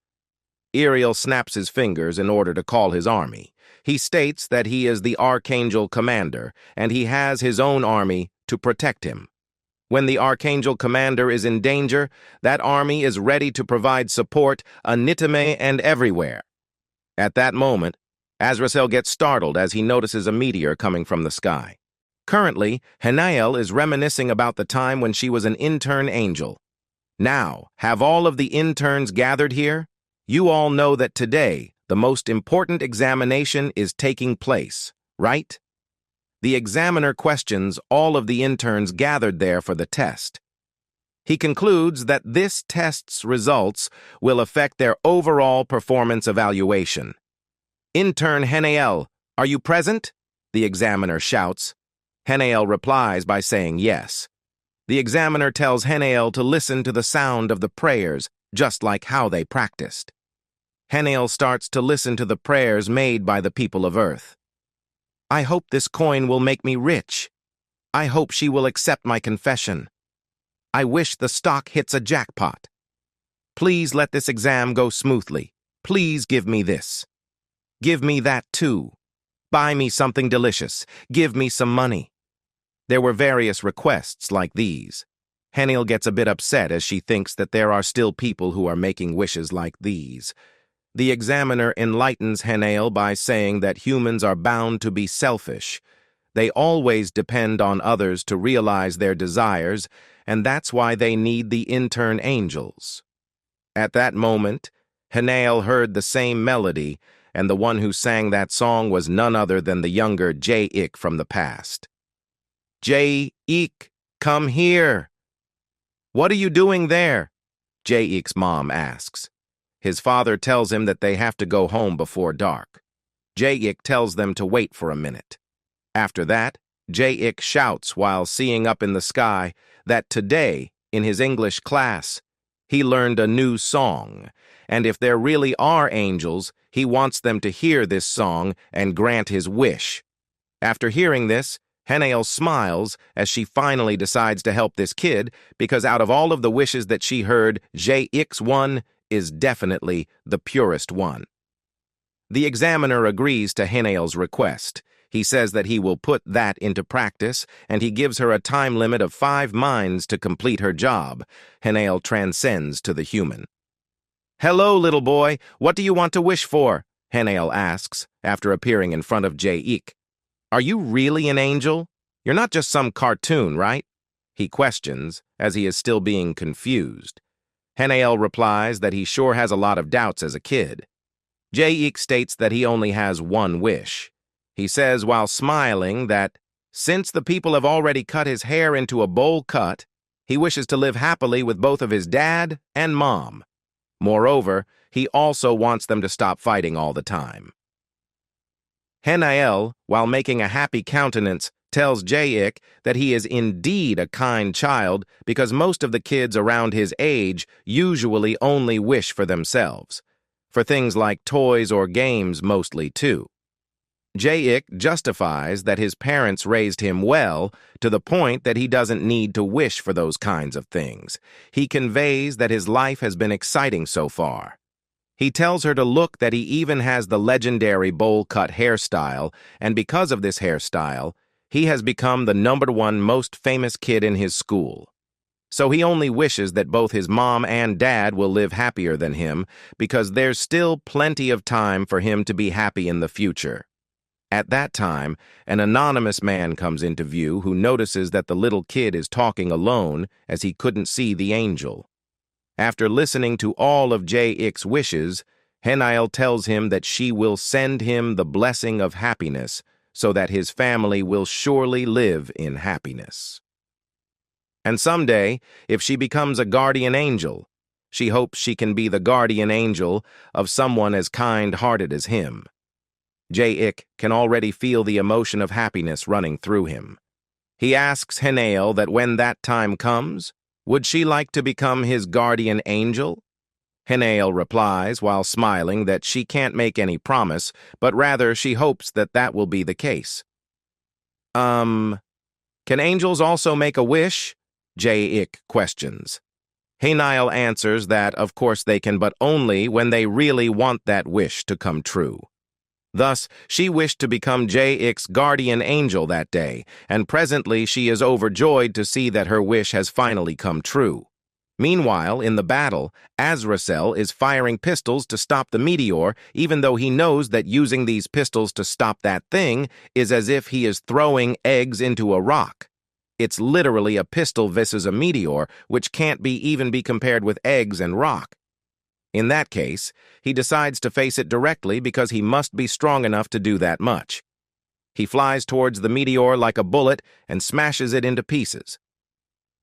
Azrael snaps his fingers in order to call his army. He states that he is the Archangel Commander, and he has his own army to protect him. When the Archangel Commander is in danger, that army is ready to provide support anitame and everywhere. At that moment, Azrael gets startled as he notices a meteor coming from the sky. Currently, Haniel is reminiscing about the time when she was an intern angel. Now, have all of the interns gathered here? You all know that today, the most important examination is taking place, right? The examiner questions all of the interns gathered there for the test. He concludes that this test's results will affect their overall performance evaluation. "Intern Haniel, are you present?" the examiner shouts. Haniel replies by saying yes. The examiner tells Haniel to listen to the sound of the prayers, just like how they practiced. Haniel starts to listen to the prayers made by the people of Earth. I hope this coin will make me rich. I hope she will accept my confession. I wish the stock hits a jackpot. Please let this exam go smoothly. Please give me this. Give me that too. Buy me something delicious. Give me some money. There were various requests like these. Haniel gets a bit upset as she thinks that there are still people who are making wishes like these. The examiner enlightens Haniel by saying that humans are bound to be selfish. They always depend on others to realize their desires, and that's why they need the intern angels. At that moment, Haniel heard the same melody, and the one who sang that song was none other than the younger Ji-hyuk from the past. Ji-hyuk, come here. What are you doing there? Ji-hyuk's mom asks. His father tells him that they have to go home before dark. Ji-hyuk tells them to wait for a minute. After that, Ji-hyuk shouts while seeing up in the sky that today, in his English class, he learned a new song, and if there really are angels, he wants them to hear this song and grant his wish. After hearing this, Haniel smiles as she finally decides to help this kid because out of all of the wishes that she heard, Ji-hyuk's one is definitely the purest one. The examiner agrees to Haniel's request. He says that he will put that into practice, and he gives her a time limit of 5 minds to complete her job. Haniel transcends to the human. Hello, little boy. What do you want to wish for? Haniel asks, after appearing in front of Ji-hyuk. Are you really an angel? You're not just some cartoon, right? He questions, as he is still being confused. Haniel replies that he sure has a lot of doubts as a kid. Ji-hyuk states that he only has one wish. He says while smiling that, since the people have already cut his hair into a bowl cut, he wishes to live happily with both of his dad and mom. Moreover, he also wants them to stop fighting all the time. Haniel, while making a happy countenance, tells Ji-hyuk that he is indeed a kind child because most of the kids around his age usually only wish for themselves, for things like toys or games mostly too. Ji-hyuk justifies that his parents raised him well to the point that he doesn't need to wish for those kinds of things. He conveys that his life has been exciting so far. He tells her to look that he even has the legendary bowl-cut hairstyle, and because of this hairstyle, he has become the #1 most famous kid in his school. So he only wishes that both his mom and dad will live happier than him because there's still plenty of time for him to be happy in the future. At that time, an anonymous man comes into view who notices that the little kid is talking alone as he couldn't see the angel. After listening to all of Ji-hyuk's wishes, Haniel tells him that she will send him the blessing of happiness so that his family will surely live in happiness. And someday, if she becomes a guardian angel, she hopes she can be the guardian angel of someone as kind-hearted as him. Ji-hyuk can already feel the emotion of happiness running through him. He asks Haniel that when that time comes, would she like to become his guardian angel? Haniel replies while smiling that she can't make any promise, but rather she hopes that that will be the case. Can angels also make a wish? Ji-hyuk questions. Haniel answers that of course they can, but only when they really want that wish to come true. Thus, she wished to become Ji-hyuk's guardian angel that day, and presently she is overjoyed to see that her wish has finally come true. Meanwhile, in the battle, Azrael is firing pistols to stop the meteor, even though he knows that using these pistols to stop that thing is as if he is throwing eggs into a rock. It's literally a pistol versus a meteor, which can't even be compared with eggs and rock. In that case, he decides to face it directly because he must be strong enough to do that much. He flies towards the meteor like a bullet and smashes it into pieces.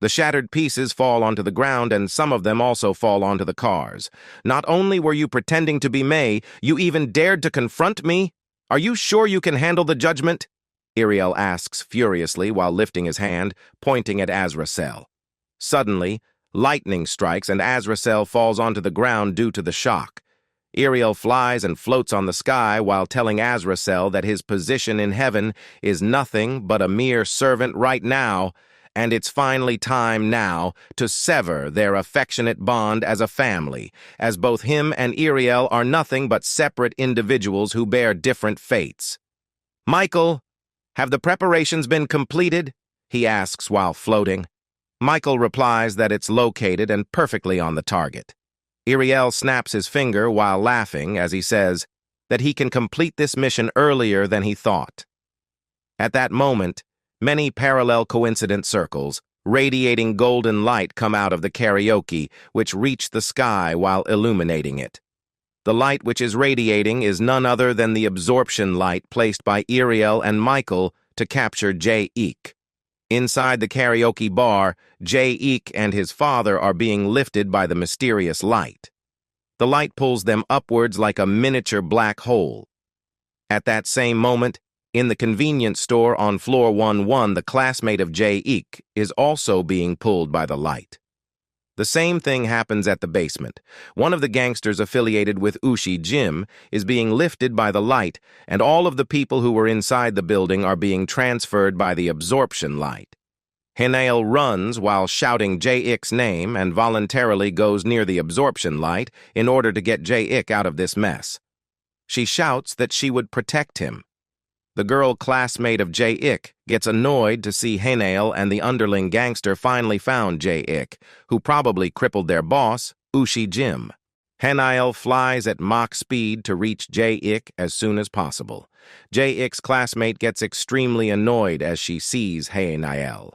The shattered pieces fall onto the ground, and some of them also fall onto the cars. Not only were you pretending to be May, you even dared to confront me? Are you sure you can handle the judgment? Ariel asks furiously while lifting his hand, pointing at Azrael. Suddenly, lightning strikes and Azrael falls onto the ground due to the shock. Ariel flies and floats on the sky while telling Azrael that his position in heaven is nothing but a mere servant right now, and it's finally time now to sever their affectionate bond as a family, as both him and Ariel are nothing but separate individuals who bear different fates. "Michael, have the preparations been completed?" he asks while floating. Michael replies that it's located and perfectly on the target. Ariel snaps his finger while laughing as he says that he can complete this mission earlier than he thought. At that moment, many parallel coincident circles, radiating golden light, come out of the karaoke, which reach the sky while illuminating it. The light which is radiating is none other than the absorption light placed by Ariel and Michael to capture Ji-hyuk. Inside the karaoke bar, Ji-hyuk and his father are being lifted by the mysterious light. The light pulls them upwards like a miniature black hole. At that same moment, in the convenience store on floor 1-1, the classmate of Ji-hyuk is also being pulled by the light. The same thing happens at the basement. One of the gangsters affiliated with Ushi Jim is being lifted by the light, and all of the people who were inside the building are being transferred by the absorption light. Haniel runs while shouting Ji-hyuk's name and voluntarily goes near the absorption light in order to get Ji-hyuk out of this mess. She shouts that she would protect him. The girl classmate of Ji-hyuk gets annoyed to see Haniel and the underling gangster finally found Ji-hyuk, who probably crippled their boss, Ushi Jim. Haniel flies at Mach speed to reach Ji-hyuk as soon as possible. Ji-hyuk's classmate gets extremely annoyed as she sees Haniel.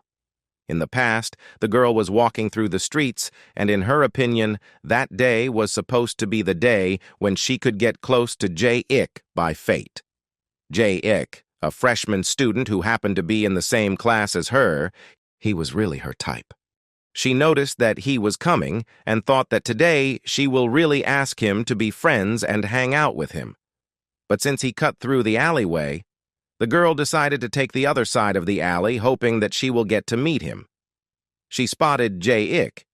In the past, the girl was walking through the streets, and in her opinion, that day was supposed to be the day when she could get close to Ji-hyuk by fate. Ji-hyuk, a freshman student who happened to be in the same class as her, he was really her type. She noticed that he was coming and thought that today she will really ask him to be friends and hang out with him. But since he cut through the alleyway, the girl decided to take the other side of the alley, hoping that she will get to meet him. She spotted Ji-hyuk,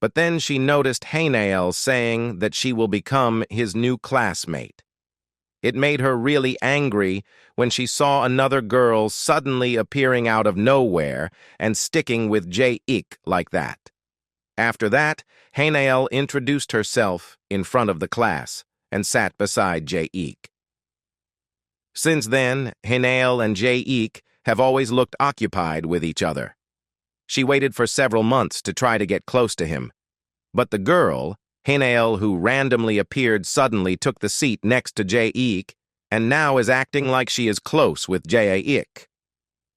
but then she noticed Haniel saying that she will become his new classmate. It made her really angry when she saw another girl suddenly appearing out of nowhere and sticking with Ji-hyuk like that. After that, Haniel introduced herself in front of the class and sat beside Ji-hyuk. Since then, Haniel and Ji-hyuk have always looked occupied with each other. She waited for several months to try to get close to him, but the girl, Haniel, who randomly appeared suddenly, took the seat next to Ji-hyuk and now is acting like she is close with Ji-hyuk.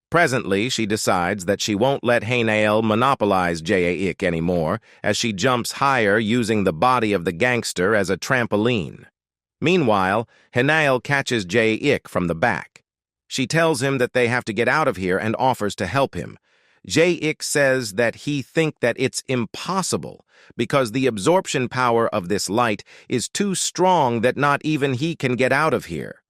Presently, she decides that she won't let Haniel monopolize Ji-hyuk anymore as she jumps higher using the body of the gangster as a trampoline. Meanwhile, Haniel catches Ji-hyuk from the back. She tells him that they have to get out of here and offers to help him. Ji-hyuk says that he thinks that it's impossible because the absorption power of this light is too strong that not even he can get out of here.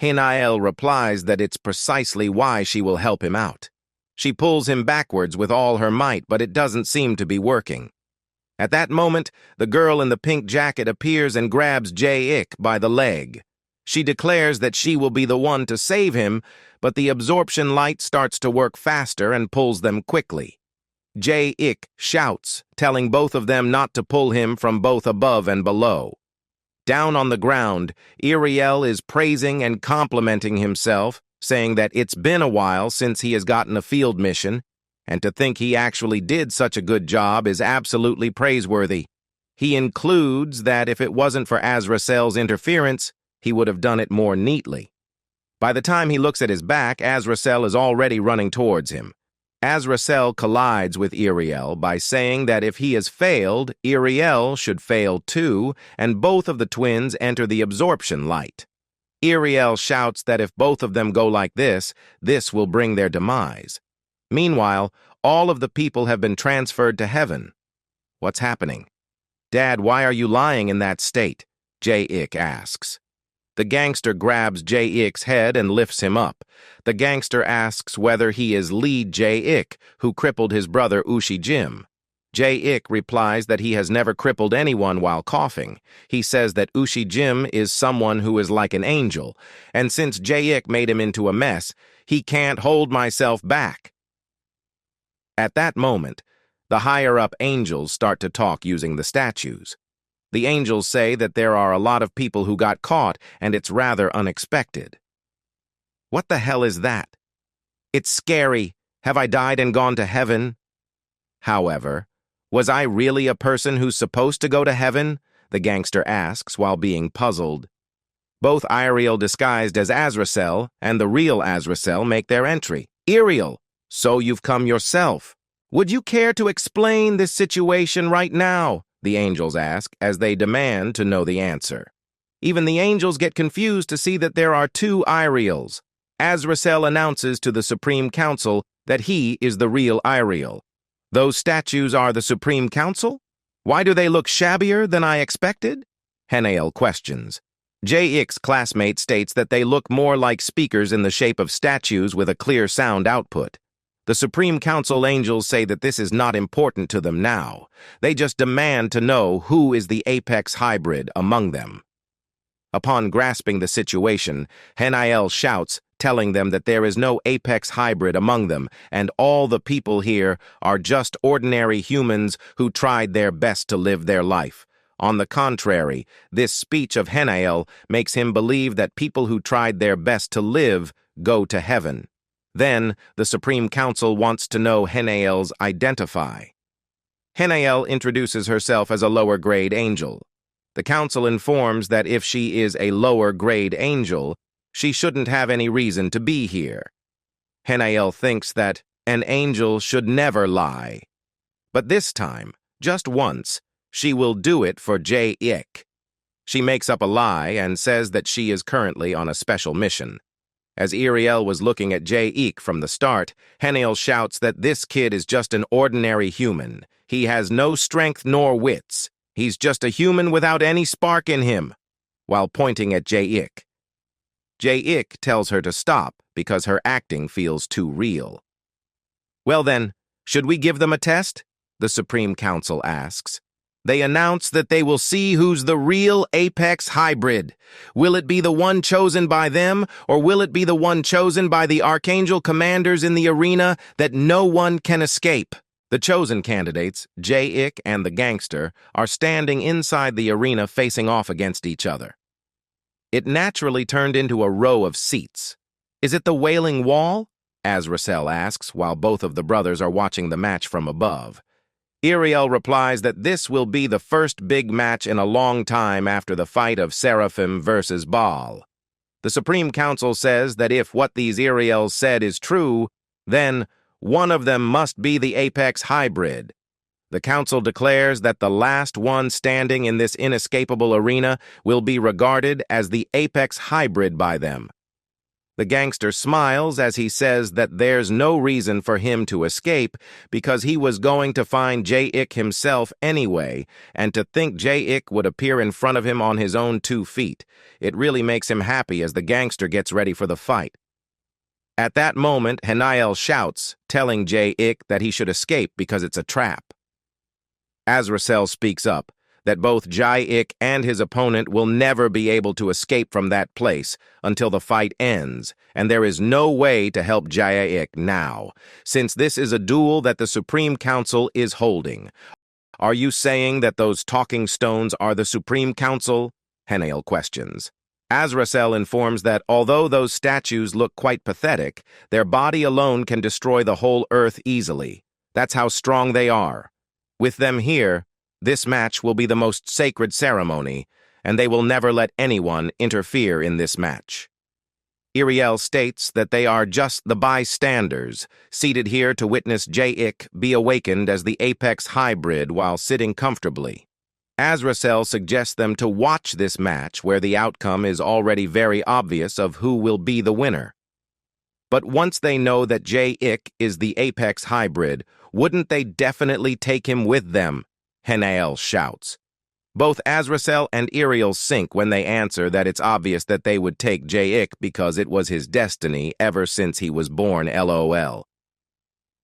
Haniel replies that it's precisely why she will help him out. She pulls him backwards with all her might, but it doesn't seem to be working. At that moment, the girl in the pink jacket appears and grabs Ji-hyuk by the leg. She declares that she will be the one to save him, but the absorption light starts to work faster and pulls them quickly. Ji-hyuk shouts, telling both of them not to pull him from both above and below. Down on the ground, Ariel is praising and complimenting himself, saying that it's been a while since he has gotten a field mission, and to think he actually did such a good job is absolutely praiseworthy. He includes that if it wasn't for Azrael's interference, he would have done it more neatly. By the time he looks at his back, Azrael is already running towards him. Azrael collides with Ariel by saying that if he has failed, Ariel should fail too, and both of the twins enter the absorption light. Ariel shouts that if both of them go like this will bring their demise. Meanwhile, all of the people have been transferred to heaven. What's happening? "Dad, why are you lying in that state?" Ji-hyuk asks. The gangster grabs Ji-hyuk's head and lifts him up. The gangster asks whether he is lead Ji-hyuk, who crippled his brother Ushi-jim. Ji-hyuk replies that he has never crippled anyone while coughing. He says that Ushi-jim is someone who is like an angel, and since Ji-hyuk made him into a mess, he can't hold myself back. At that moment, the higher-up angels start to talk using the statues. The angels say that there are a lot of people who got caught, and it's rather unexpected. What the hell is that? It's scary. Have I died and gone to heaven? However, was I really a person who's supposed to go to heaven? The gangster asks while being puzzled. Both Azrael disguised as Azrael and the real Azrael make their entry. Azrael, so you've come yourself. Would you care to explain this situation right now? The angels ask as they demand to know the answer. Even the angels get confused to see that there are two Azraels. Azrael announces to the Supreme Council that he is the real Azrael. Those statues are the Supreme Council? Why do they look shabbier than I expected? Haniel questions. Ji-hyuk's classmate states that they look more like speakers in the shape of statues with a clear sound output. The Supreme Council angels say that this is not important to them now. They just demand to know who is the apex hybrid among them. Upon grasping the situation, Haniel shouts, telling them that there is no apex hybrid among them, and all the people here are just ordinary humans who tried their best to live their life. On the contrary, this speech of Haniel makes him believe that people who tried their best to live go to heaven. Then, the Supreme Council wants to know Haniel's identify. Haniel introduces herself as a lower-grade angel. The council informs that if she is a lower-grade angel, she shouldn't have any reason to be here. Haniel thinks that an angel should never lie. But this time, just once, she will do it for Ji-hyuk. She makes up a lie and says that she is currently on a special mission. As Azrael was looking at Ji-hyuk from the start, Haniel shouts that this kid is just an ordinary human. He has no strength nor wits. He's just a human without any spark in him, while pointing at Ji-hyuk. Ji-hyuk tells her to stop because her acting feels too real. Well then, should we give them a test? The Supreme Council asks. They announce that they will see who's the real apex hybrid. Will it be the one chosen by them, or will it be the one chosen by the archangel commanders in the arena that no one can escape? The chosen candidates, Ji-hyuk and the gangster, are standing inside the arena facing off against each other. It naturally turned into a row of seats. Is it the Wailing Wall? Azrael asks while both of the brothers are watching the match from above. Azrael replies that this will be the first big match in a long time after the fight of Seraphim versus Baal. The Supreme Council says that if what these Azraels said is true, then one of them must be the apex hybrid. The council declares that the last one standing in this inescapable arena will be regarded as the apex hybrid by them. The gangster smiles as he says that there's no reason for him to escape because he was going to find Ji-hyuk himself anyway, and to think Ji-hyuk would appear in front of him on his own 2 feet. It really makes him happy as the gangster gets ready for the fight. At that moment, Haniel shouts, telling Ji-hyuk that he should escape because it's a trap. Azrael speaks up, that both Ji-hyuk and his opponent will never be able to escape from that place until the fight ends, and there is no way to help Ji-hyuk now, since this is a duel that the Supreme Council is holding. Are you saying that those talking stones are the Supreme Council? Haniel questions. Azrael informs that although those statues look quite pathetic, their body alone can destroy the whole earth easily. That's how strong they are. With them here, this match will be the most sacred ceremony, and they will never let anyone interfere in this match. Azrael states that they are just the bystanders, seated here to witness Ji-hyuk be awakened as the apex hybrid while sitting comfortably. Azrael suggests them to watch this match where the outcome is already very obvious of who will be the winner. But once they know that Ji-hyuk is the apex hybrid, wouldn't they definitely take him with them? Haniel shouts. Both Azrael and Ariel sink when they answer that it's obvious that they would take Ji-hyuk because it was his destiny ever since he was born, LOL.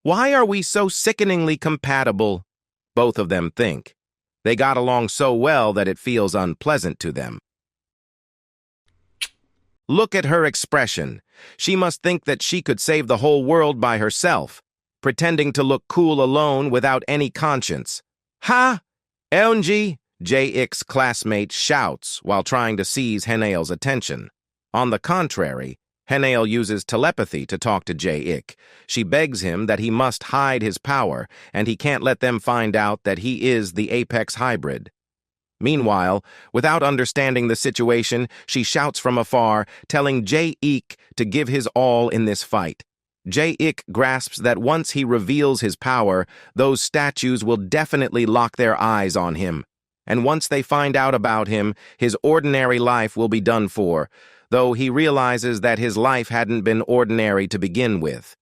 Why are we so sickeningly compatible? Both of them think. They got along so well that it feels unpleasant to them. Look at her expression. She must think that she could save the whole world by herself, pretending to look cool alone without any conscience. Ha! Eunji! Ji-hyuk's classmate shouts while trying to seize Haniel's attention. On the contrary, Haniel uses telepathy to talk to Ji-hyuk. She begs him that he must hide his power, and he can't let them find out that he is the Apex hybrid. Meanwhile, without understanding the situation, she shouts from afar, telling Ji-hyuk to give his all in this fight. Ji-hyuk grasps that once he reveals his power, those statues will definitely lock their eyes on him. And once they find out about him, his ordinary life will be done for, though he realizes that his life hadn't been ordinary to begin with.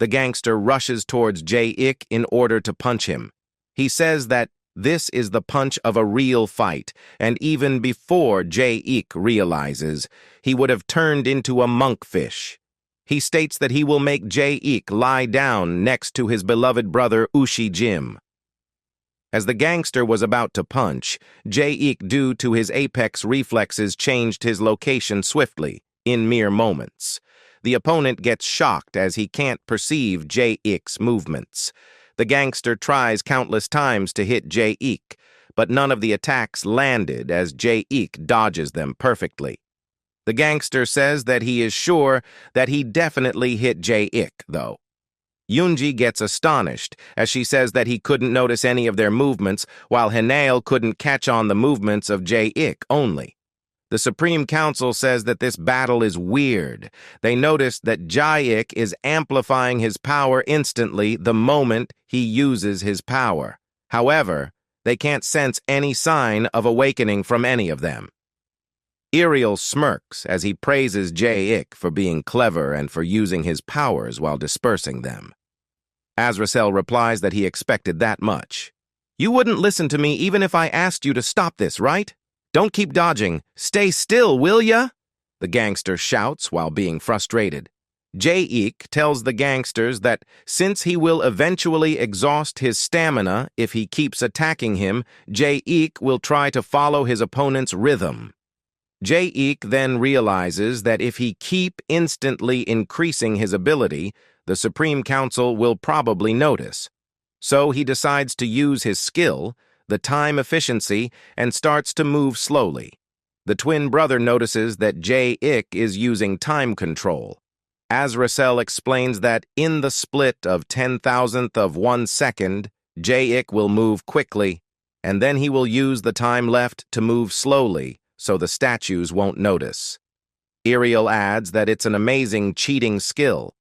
The gangster rushes towards Ji-hyuk in order to punch him. He says that this is the punch of a real fight, and even before Ji-hyuk realizes, he would have turned into a monkfish. He states that he will make Ji-hyuk lie down next to his beloved brother Ushi-jim. As the gangster was about to punch, Ji-hyuk, due to his apex reflexes, changed his location swiftly, in mere moments. The opponent gets shocked as he can't perceive Ji-hyuk's movements. The gangster tries countless times to hit Ji-hyuk, but none of the attacks landed as Ji-hyuk dodges them perfectly. The gangster says that he is sure that he definitely hit Ji-hyuk, though. Yoonji gets astonished as she says that he couldn't notice any of their movements, while Haniel couldn't catch on the movements of Ji-hyuk only. The Supreme Council says that this battle is weird. They notice that Ji-hyuk is amplifying his power instantly the moment he uses his power. However, they can't sense any sign of awakening from any of them. Ariel smirks as he praises Ji-hyuk for being clever and for using his powers while dispersing them. Azrael replies that he expected that much. You wouldn't listen to me even if I asked you to stop this, right? Don't keep dodging. Stay still, will ya? The gangster shouts while being frustrated. Ji-hyuk tells the gangsters that since he will eventually exhaust his stamina if he keeps attacking him, Ji-hyuk will try to follow his opponent's rhythm. Ji-hyuk then realizes that if he keep instantly increasing his ability, the Supreme Council will probably notice. So he decides to use his skill, the time efficiency, and starts to move slowly. The twin brother notices that Ji-hyuk is using time control. Azrael explains that in the split of 10,000th of 1 second, Ji-hyuk will move quickly, and then he will use the time left to move slowly, so the statues won't notice. Ariel adds that it's an amazing cheating skill.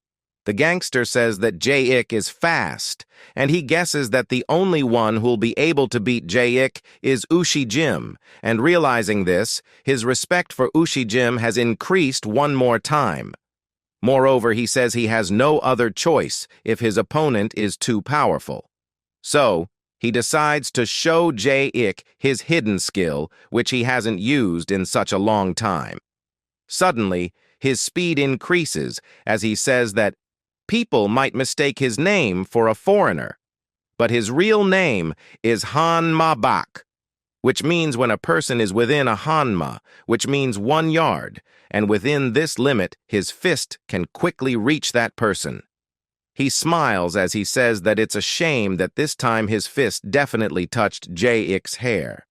The gangster says that Ji-hyuk is fast, and he guesses that the only one who'll be able to beat Ji-hyuk is Ushi-jim, and realizing this, his respect for Ushi-jim has increased one more time. Moreover, he says he has no other choice if his opponent is too powerful. So, he decides to show Ji-hyuk his hidden skill, which he hasn't used in such a long time. Suddenly, his speed increases as he says that people might mistake his name for a foreigner, but his real name is Hanma, which means when a person is within a Hanma, which means 1 yard, and within this limit, his fist can quickly reach that person. He smiles as he says that it's a shame that this time his fist definitely touched Ji-hyuk's hair.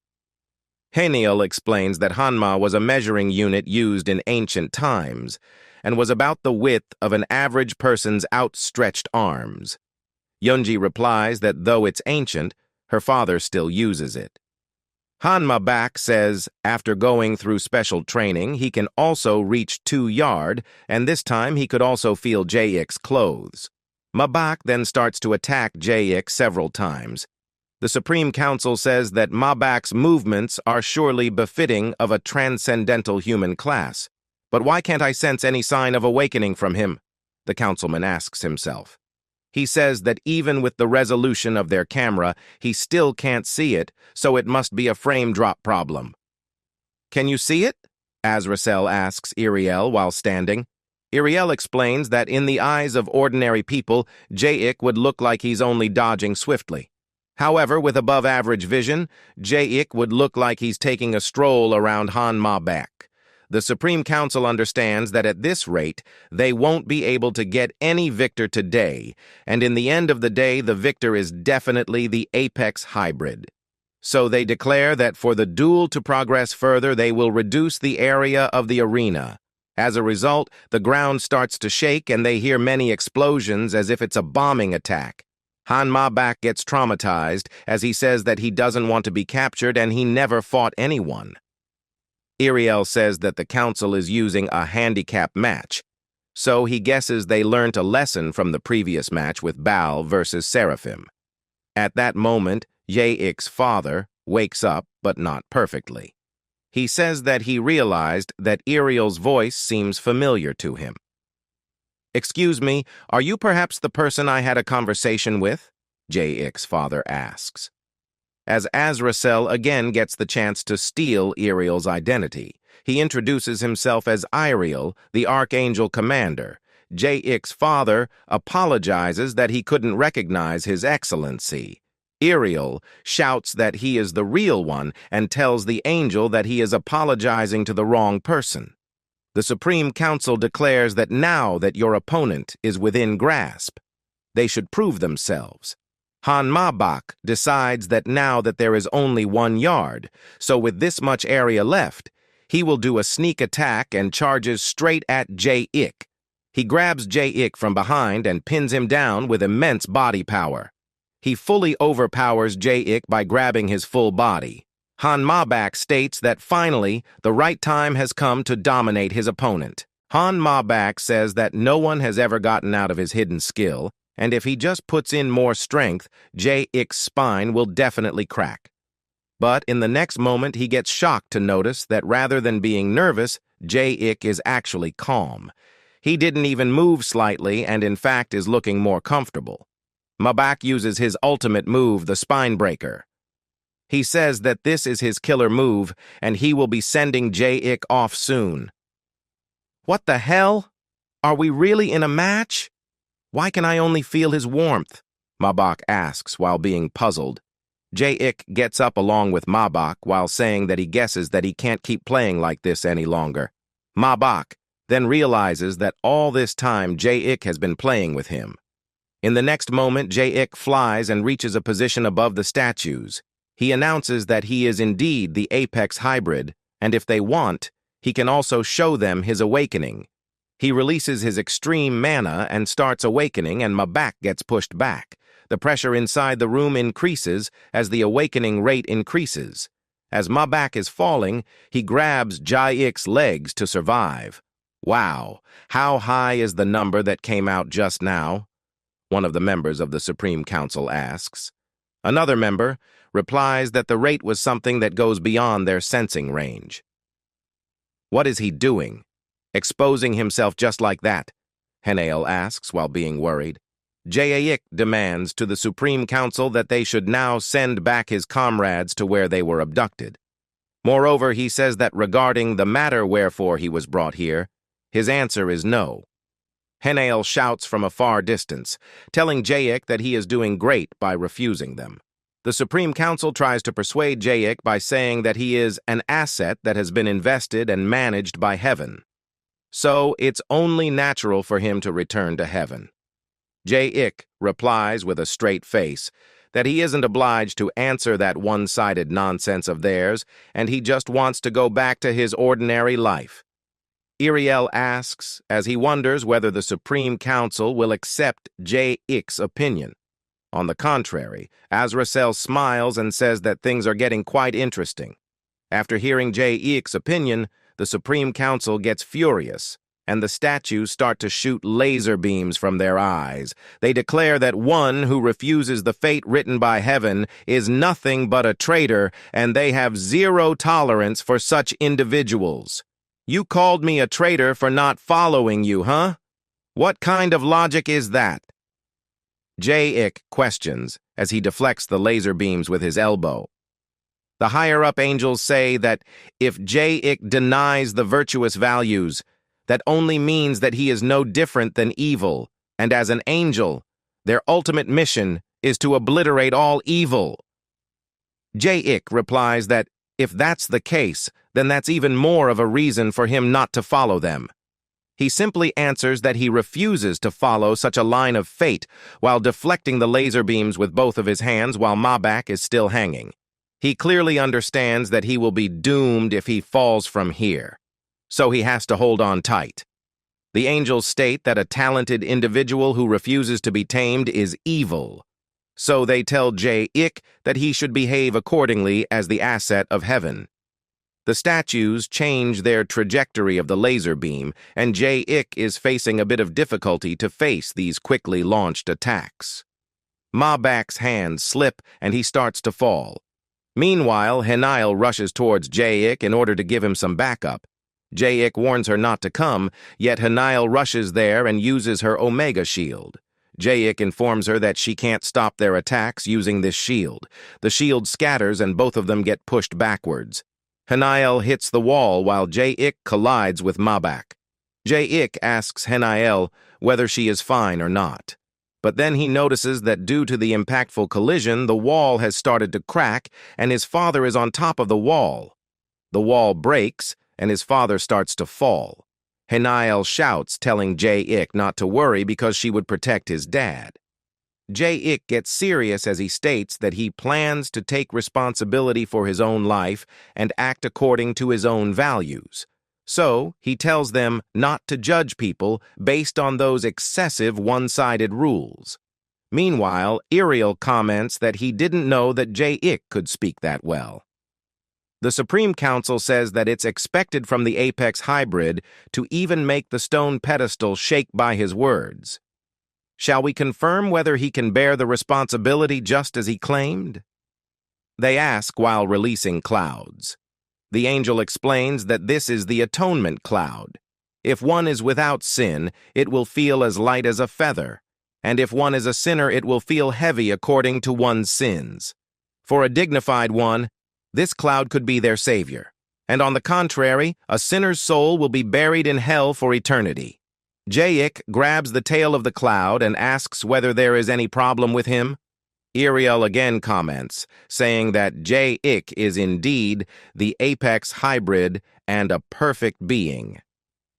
Haniel explains that Hanma was a measuring unit used in ancient times, and was about the width of an average person's outstretched arms. Yoonji replies that though it's ancient, her father still uses it. Hanma says after going through special training, he can also reach 2 yard, and this time he could also feel Ji-hyuk's clothes. Mabak then starts to attack Ji-hyuk several times. The Supreme Council says that Mabak's movements are surely befitting of a transcendental human class. But why can't I sense any sign of awakening from him? The councilman asks himself. He says that even with the resolution of their camera, he still can't see it, so it must be a frame drop problem. "Can you see it?" Azrael asks Ariel while standing. Ariel explains that in the eyes of ordinary people, Ji-hyuk would look like he's only dodging swiftly. However, with above-average vision, Ji-hyuk would look like he's taking a stroll around Hanma. The Supreme Council understands that at this rate, they won't be able to get any victor today, and in the end of the day, the victor is definitely the apex hybrid. So they declare that for the duel to progress further, they will reduce the area of the arena. As a result, the ground starts to shake and they hear many explosions as if it's a bombing attack. Hanma gets traumatized as he says that he doesn't want to be captured and he never fought anyone. Ariel says that the council is using a handicap match, so he guesses they learned a lesson from the previous match with Baal versus Seraphim. At that moment, Ji-hyuk's father wakes up, but not perfectly. He says that he realized that Ariel's voice seems familiar to him. "Excuse me, are you perhaps the person I had a conversation with?" Ji-hyuk's father asks. As Azrael again gets the chance to steal Ariel's identity, he introduces himself as Ariel, the Archangel Commander. Ji-hyuk's father apologizes that he couldn't recognize his excellency. Ariel shouts that he is the real one and tells the angel that he is apologizing to the wrong person. The Supreme Council declares that now that your opponent is within grasp, they should prove themselves. Hanma decides that now that there is only 1 yard, so with this much area left, he will do a sneak attack and charges straight at Ji-hyuk. He grabs Ji-hyuk from behind and pins him down with immense body power. He fully overpowers Ji-hyuk by grabbing his full body. Hanma states that finally, the right time has come to dominate his opponent. Hanma says that no one has ever gotten out of his hidden skill, and if he just puts in more strength, Ji-hyuk's spine will definitely crack. But in the next moment, he gets shocked to notice that rather than being nervous, Ji-hyuk is actually calm. He didn't even move slightly and in fact is looking more comfortable. Mabak uses his ultimate move, the spine breaker. He says that this is his killer move and he will be sending Ji-hyuk off soon. "What the hell? Are we really in a match? Why can I only feel his warmth?" Mabak asks while being puzzled. Ji-hyuk gets up along with Mabak while saying that he guesses that he can't keep playing like this any longer. Mabak then realizes that all this time Ji-hyuk has been playing with him. In the next moment, Ji-hyuk flies and reaches a position above the statues. He announces that he is indeed the apex hybrid, and if they want, he can also show them his awakening. He releases his extreme mana and starts awakening, and Mabak gets pushed back. The pressure inside the room increases as the awakening rate increases. As Mabak is falling, he grabs Ji-hyuk's legs to survive. "Wow, how high is the number that came out just now?" one of the members of the Supreme Council asks. Another member replies that the rate was something that goes beyond their sensing range. "What is he doing? Exposing himself just like that?" Haniel asks while being worried. Ji-hyuk demands to the Supreme Council that they should now send back his comrades to where they were abducted. Moreover, he says that regarding the matter wherefore he was brought here, his answer is no. Haniel shouts from a far distance, telling Ji-hyuk that he is doing great by refusing them. The Supreme Council tries to persuade Ji-hyuk by saying that he is an asset that has been invested and managed by heaven. So it's only natural for him to return to heaven. Ji-hyuk replies with a straight face that he isn't obliged to answer that one-sided nonsense of theirs, and he just wants to go back to his ordinary life. Ariel asks as he wonders whether the Supreme Council will accept Ji-hyuk's opinion. On the contrary, Azrael smiles and says that things are getting quite interesting. After hearing Ji-hyuk's opinion, the Supreme Council gets furious, and the statues start to shoot laser beams from their eyes. They declare that one who refuses the fate written by heaven is nothing but a traitor, and they have zero tolerance for such individuals. "You called me a traitor for not following you, huh? What kind of logic is that?" Ji-hyuk questions as he deflects the laser beams with his elbow. The higher-up angels say that if Ji-hyuk denies the virtuous values, that only means that he is no different than evil, and as an angel, their ultimate mission is to obliterate all evil. Ji-hyuk replies that if that's the case, then that's even more of a reason for him not to follow them. He simply answers that he refuses to follow such a line of fate while deflecting the laser beams with both of his hands while Mabak is still hanging. He clearly understands that he will be doomed if he falls from here, so he has to hold on tight. The angels state that a talented individual who refuses to be tamed is evil, so they tell Ji-hyuk that he should behave accordingly as the asset of heaven. The statues change their trajectory of the laser beam, and Ji-hyuk is facing a bit of difficulty to face these quickly launched attacks. Mabak's hands slip and he starts to fall. Meanwhile, Haniel rushes towards Ji-hyuk in order to give him some backup. Ji-hyuk warns her not to come, yet Haniel rushes there and uses her Omega shield. Ji-hyuk informs her that she can't stop their attacks using this shield. The shield scatters and both of them get pushed backwards. Haniel hits the wall while Ji-hyuk collides with Mabak. Ji-hyuk asks Haniel whether she is fine or not. But then he notices that due to the impactful collision, the wall has started to crack and his father is on top of the wall. The wall breaks and his father starts to fall. Haniel shouts, telling Ji-hyuk not to worry because she would protect his dad. Ji-hyuk gets serious as he states that he plans to take responsibility for his own life and act according to his own values. So, he tells them not to judge people based on those excessive one-sided rules. Meanwhile, Azrael comments that he didn't know that Ji-hyuk could speak that well. The Supreme Council says that it's expected from the Apex hybrid to even make the stone pedestal shake by his words. Shall we confirm whether he can bear the responsibility just as he claimed? They ask while releasing clouds. The angel explains that this is the atonement cloud. If one is without sin, it will feel as light as a feather, and if one is a sinner, it will feel heavy according to one's sins. For a dignified one, this cloud could be their savior, and on the contrary, a sinner's soul will be buried in hell for eternity. Ji-hyuk grabs the tail of the cloud and asks whether there is any problem with him. Azrael again comments, saying that Ji-hyuk is indeed the Apex hybrid and a perfect being.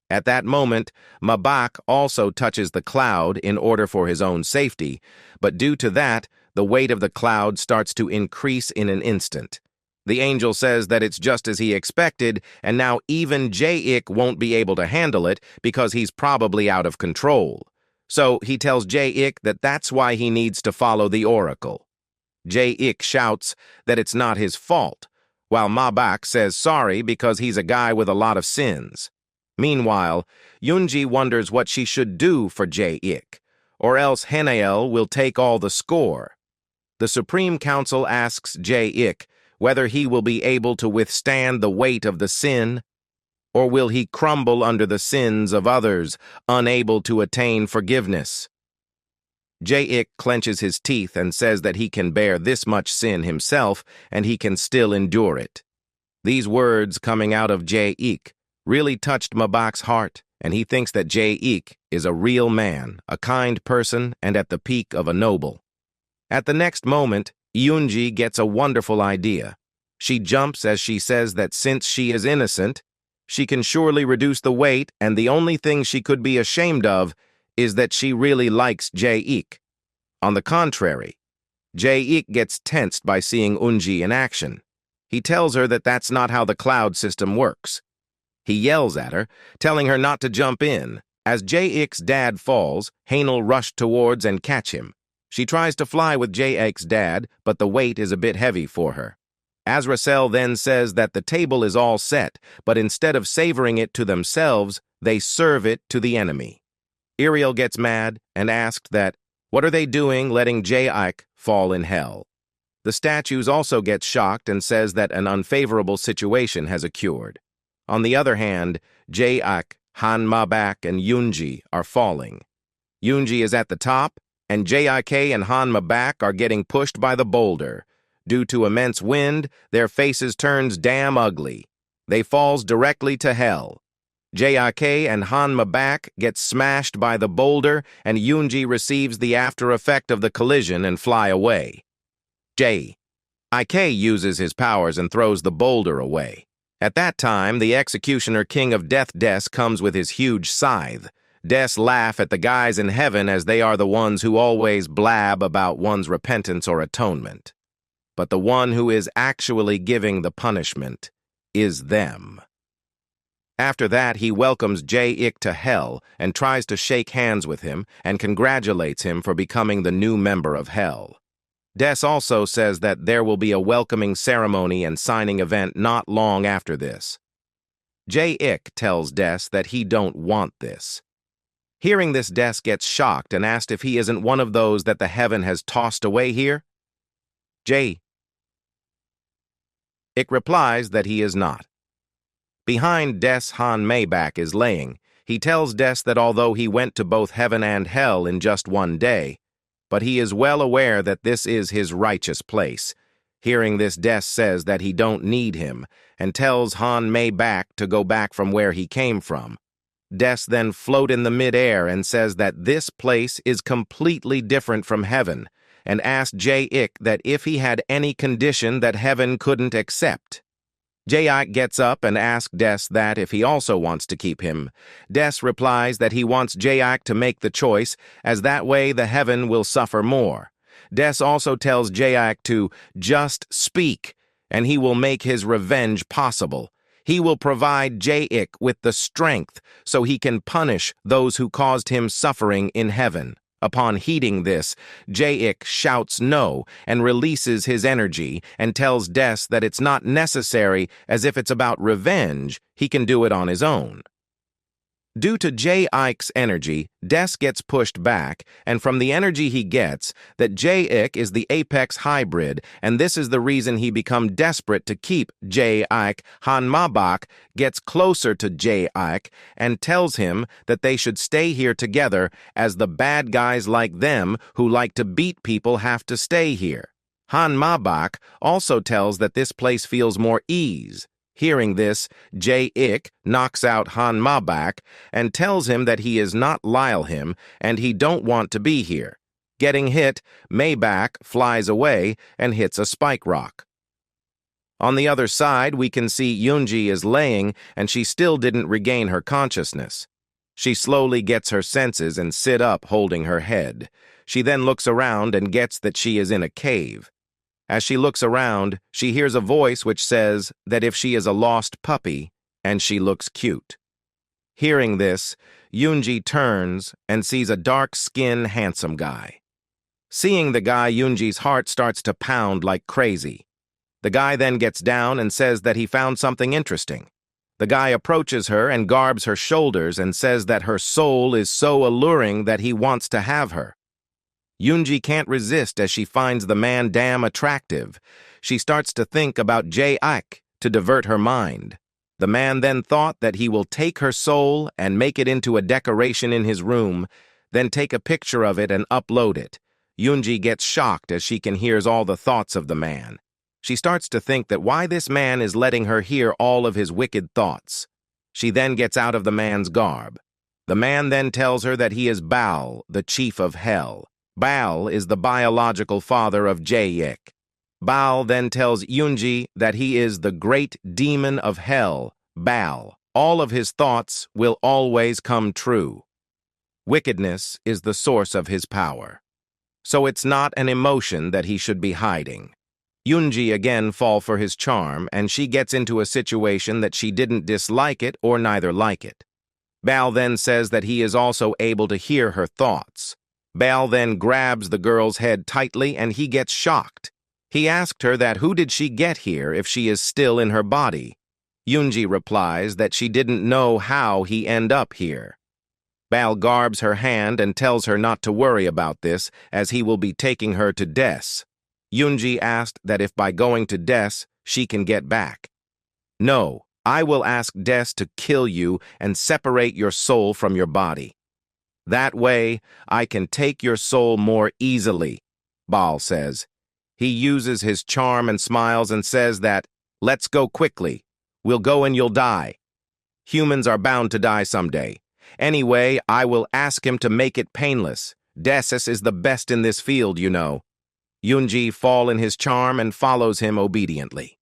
At that moment, Mabak also touches the cloud in order for his own safety, but due to that, the weight of the cloud starts to increase in an instant. The angel says that it's just as he expected, and now even Ji-hyuk won't be able to handle it because he's probably out of control. So he tells Ji-hyuk that that's why he needs to follow the oracle. Ji-hyuk shouts that it's not his fault, while Mabak says sorry because he's a guy with a lot of sins. Meanwhile, Yoonji wonders what she should do for Ji-hyuk, or else Haniel will take all the score. The Supreme Council asks Ji-hyuk whether he will be able to withstand the weight of the sin, or will he crumble under the sins of others, unable to attain forgiveness? Ji-hyuk clenches his teeth and says that he can bear this much sin himself and he can still endure it. These words coming out of Ji-hyuk really touched Mabak's heart, and he thinks that Ji-hyuk is a real man, a kind person, and at the peak of a noble. At the next moment, Yoonji gets a wonderful idea. She jumps as she says that since she is innocent, she can surely reduce the weight, and the only thing she could be ashamed of is that she really likes Ji-hyuk. On the contrary, Ji-hyuk gets tensed by seeing Yoonji in action. He tells her that that's not how the cloud system works. He yells at her, telling her not to jump in. As Ji-hyuk's dad falls, Haniel rushes towards and catch him. She tries to fly with Ji-hyuk's dad, but the weight is a bit heavy for her. Azrael then says that the table is all set, but instead of savoring it to themselves, they serve it to the enemy. Azrael gets mad and asks that, what are they doing letting Ji-hyuk fall in hell? The statues also get shocked and says that an unfavorable situation has occurred. On the other hand, Ji-hyuk, Mabak, and Yoonji are falling. Yoonji is at the top, and Ji-hyuk and Hanma back are getting pushed by the boulder. Due to immense wind, their faces turns damn ugly. They falls directly to hell. Ji-hyuk and Hanma back get smashed by the boulder, and Yoonji receives the after effect of the collision and fly away. Ji-hyuk uses his powers and throws the boulder away. At that time, the executioner king of death Des comes with his huge scythe. Des laugh at the guys in heaven as they are the ones who always blab about one's repentance or atonement. But the one who is actually giving the punishment is them. After that, he welcomes Ji-hyuk to hell and tries to shake hands with him and congratulates him for becoming the new member of hell. Des also says that there will be a welcoming ceremony and signing event not long after this. Ji-hyuk tells Des that he don't want this. Hearing this, Des gets shocked and asked if he isn't one of those that the heaven has tossed away here. Ji-hyuk replies that he is not. Behind Des, Han back is laying. He tells Des that although he went to both heaven and hell in just one day, but he is well aware that this is his righteous place. Hearing this, Des says that he don't need him and tells Han back to go back from where he came from. Des then float in the mid-air and says that this place is completely different from heaven and asks Ji-hyuk that if he had any condition that heaven couldn't accept. Ji-hyuk gets up and asks Des that if he also wants to keep him. Des replies that he wants Ji-hyuk to make the choice, as that way the heaven will suffer more. Des also tells Ji-hyuk to just speak, and he will make his revenge possible. He will provide Ji-hyuk with the strength so he can punish those who caused him suffering in heaven. Upon heeding this, Ji-hyuk shouts no and releases his energy and tells Des that it's not necessary, as if it's about revenge, he can do it on his own. Due to Ji-hyuk's energy, Des gets pushed back, and from the energy he gets, that Ji-hyuk is the apex hybrid, and this is the reason he become desperate to keep Ji-hyuk. Han gets closer to Ji-hyuk and tells him that they should stay here together, as the bad guys like them who like to beat people have to stay here. Han also tells that this place feels more ease. Hearing this, Ji-hyuk knocks out Han and tells him that he is not Lyle him and he don't want to be here. Getting hit, Maybach flies away and hits a spike rock. On the other side, we can see Yoonji is laying and she still didn't regain her consciousness. She slowly gets her senses and sit up holding her head. She then looks around and gets that she is in a cave. As she looks around, she hears a voice which says that if she is a lost puppy, and she looks cute. Hearing this, Yoonji turns and sees a dark-skinned, handsome guy. Seeing the guy, Yoonji's heart starts to pound like crazy. The guy then gets down and says that he found something interesting. The guy approaches her and garbs her shoulders and says that her soul is so alluring that he wants to have her. Yoonji can't resist as she finds the man damn attractive. She starts to think about Ji-hyuk to divert her mind. The man then thought that he will take her soul and make it into a decoration in his room, then take a picture of it and upload it. Yoonji gets shocked as she can hear all the thoughts of the man. She starts to think that why this man is letting her hear all of his wicked thoughts. She then gets out of the man's garb. The man then tells her that he is Baal, the chief of hell. Baal is the biological father of Ji-hyuk. Baal then tells Yoonji that he is the great demon of hell, Baal. All of his thoughts will always come true. Wickedness is the source of his power. So it's not an emotion that he should be hiding. Yoonji again fall for his charm, and she gets into a situation that she didn't dislike it or neither like it. Baal then says that he is also able to hear her thoughts. Baal then grabs the girl's head tightly and he gets shocked. He asked her that who did she get here if she is still in her body. Yoonji replies that she didn't know how he end up here. Baal garbs her hand and tells her not to worry about this, as he will be taking her to Des. Yoonji asked that if by going to Des, she can get back. No, I will ask Des to kill you and separate your soul from your body. That way, I can take your soul more easily, Baal says. He uses his charm and smiles and says that, let's go quickly. We'll go and you'll die. Humans are bound to die someday. Anyway, I will ask him to make it painless. Desus is the best in this field, you know. Yoonji fall in his charm and follows him obediently.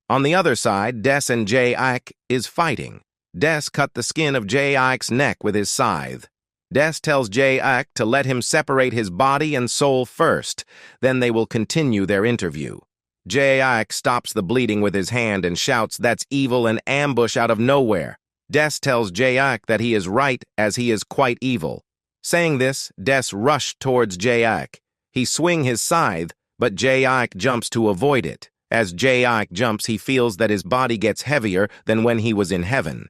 On the other side, Des and Ji-hyuk is fighting. Des cut the skin of Ji-hyuk's neck with his scythe. Des tells Ji-hyuk to let him separate his body and soul first, then they will continue their interview. Ji-hyuk stops the bleeding with his hand and shouts that's evil and ambush out of nowhere. Des tells Ji-hyuk that he is right as he is quite evil. Saying this, Des rushed towards Ji-hyuk. He swing his scythe, but Ji-hyuk jumps to avoid it. As Ji-hyuk jumps, he feels that his body gets heavier than when he was in heaven.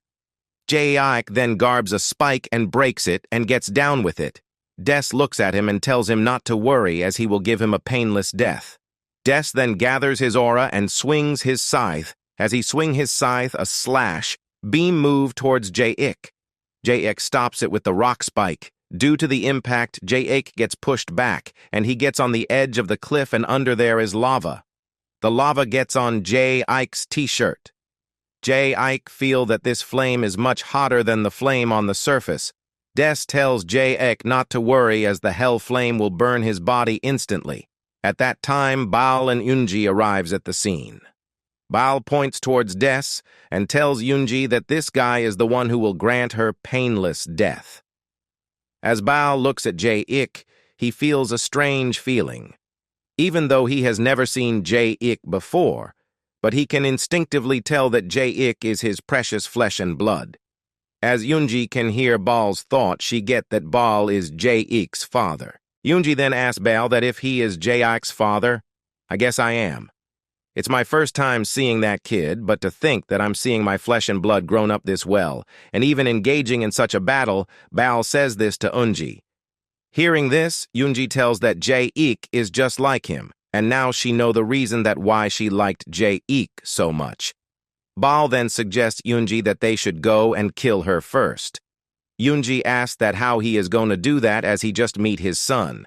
Ji-hyuk then garbs a spike and breaks it and gets down with it. Des looks at him and tells him not to worry as he will give him a painless death. Des then gathers his aura and swings his scythe. As he swing his scythe, a slash, beam move towards Ji-hyuk. Ji-hyuk stops it with the rock spike. Due to the impact, Ji-hyuk gets pushed back, and he gets on the edge of the cliff and under there is lava. The lava gets on Ji-hyuk's t-shirt. Ji-hyuk feel that this flame is much hotter than the flame on the surface. Des tells Ji-hyuk not to worry as the hell flame will burn his body instantly. At that time, Baal and Yoonji arrives at the scene. Baal points towards Des and tells Yoonji that this guy is the one who will grant her painless death. As Baal looks at Ji-hyuk, he feels a strange feeling. Even though he has never seen Ji-hyuk before, but he can instinctively tell that Ji-hyuk is his precious flesh and blood. As Yoonji can hear Baal's thought, she get that Baal is Ji-hyuk's father. Yoonji then asks Baal that if he is Ji-hyuk's father, I guess I am. It's my first time seeing that kid, but to think that I'm seeing my flesh and blood grown up this well, and even engaging in such a battle, Baal says this to Yoonji. Hearing this, Yoonji tells that Ji-hyuk is just like him, and now she know the reason that why she liked Ji-hyuk so much. Baal then suggests Yoonji that they should go and kill her first. Yoonji asks that how he is going to do that as he just meet his son.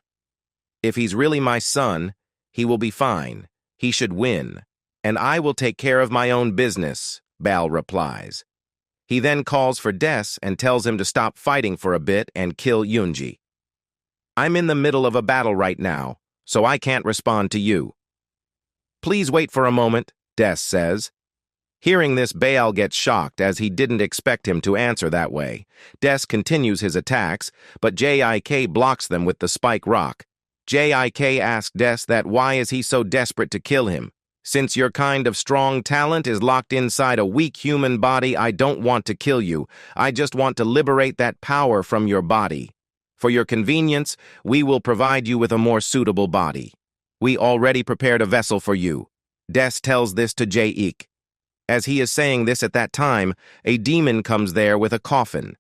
If he's really my son, he will be fine. He should win, and I will take care of my own business, Baal replies. He then calls for Des and tells him to stop fighting for a bit and kill Yoonji. I'm in the middle of a battle right now, so I can't respond to you. Please wait for a moment, Des says. Hearing this, Baal gets shocked as he didn't expect him to answer that way. Des continues his attacks, but Ji-hyuk blocks them with the spike rock. Ji-hyuk asks Des that why is he so desperate to kill him. Since your kind of strong talent is locked inside a weak human body, I don't want to kill you. I just want to liberate that power from your body. For your convenience, we will provide you with a more suitable body. We already prepared a vessel for you. Des tells this to Ji-hyuk. As he is saying this at that time, a demon comes there with a coffin.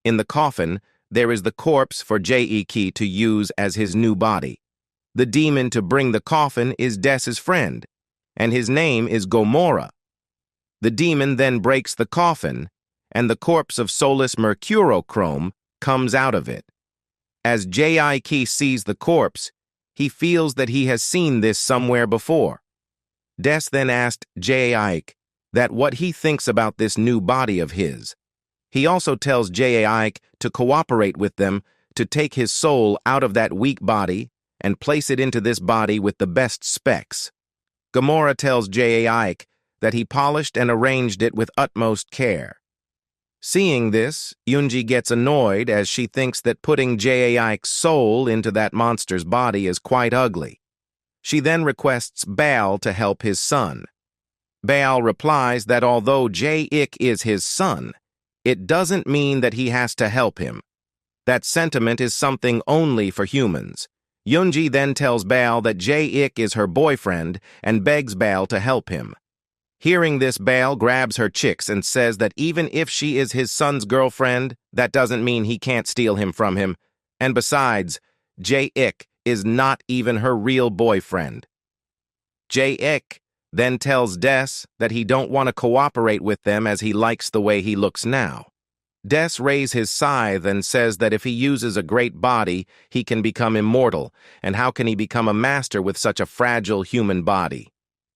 In the coffin, there is the corpse for Ji-hyuk to use as his new body. The demon to bring the coffin is Des's friend, and his name is Gomorrah. The demon then breaks the coffin, and the corpse of Solus Mercurochrome comes out of it. As Ji-hyuk sees the corpse, he feels that he has seen this somewhere before. Des then asked Ji-hyuk that what he thinks about this new body of his. He also tells Ji-hyuk to cooperate with them to take his soul out of that weak body and place it into this body with the best specs. Gomorrah tells Ji-hyuk that he polished and arranged it with utmost care. Seeing this, Yoonji gets annoyed as she thinks that putting Ji-hyuk's soul into that monster's body is quite ugly. She then requests Baal to help his son. Baal replies that although Ji-hyuk is his son, it doesn't mean that he has to help him. That sentiment is something only for humans. Yoonji then tells Baal that Ji-hyuk is her boyfriend and begs Baal to help him. Hearing this, Baal grabs her chicks and says that even if she is his son's girlfriend, that doesn't mean he can't steal him from him. And besides, Ji-hyuk is not even her real boyfriend. Ji-hyuk then tells Des that he don't want to cooperate with them as he likes the way he looks now. Des raises his scythe and says that if he uses a great body, he can become immortal, and how can he become a master with such a fragile human body?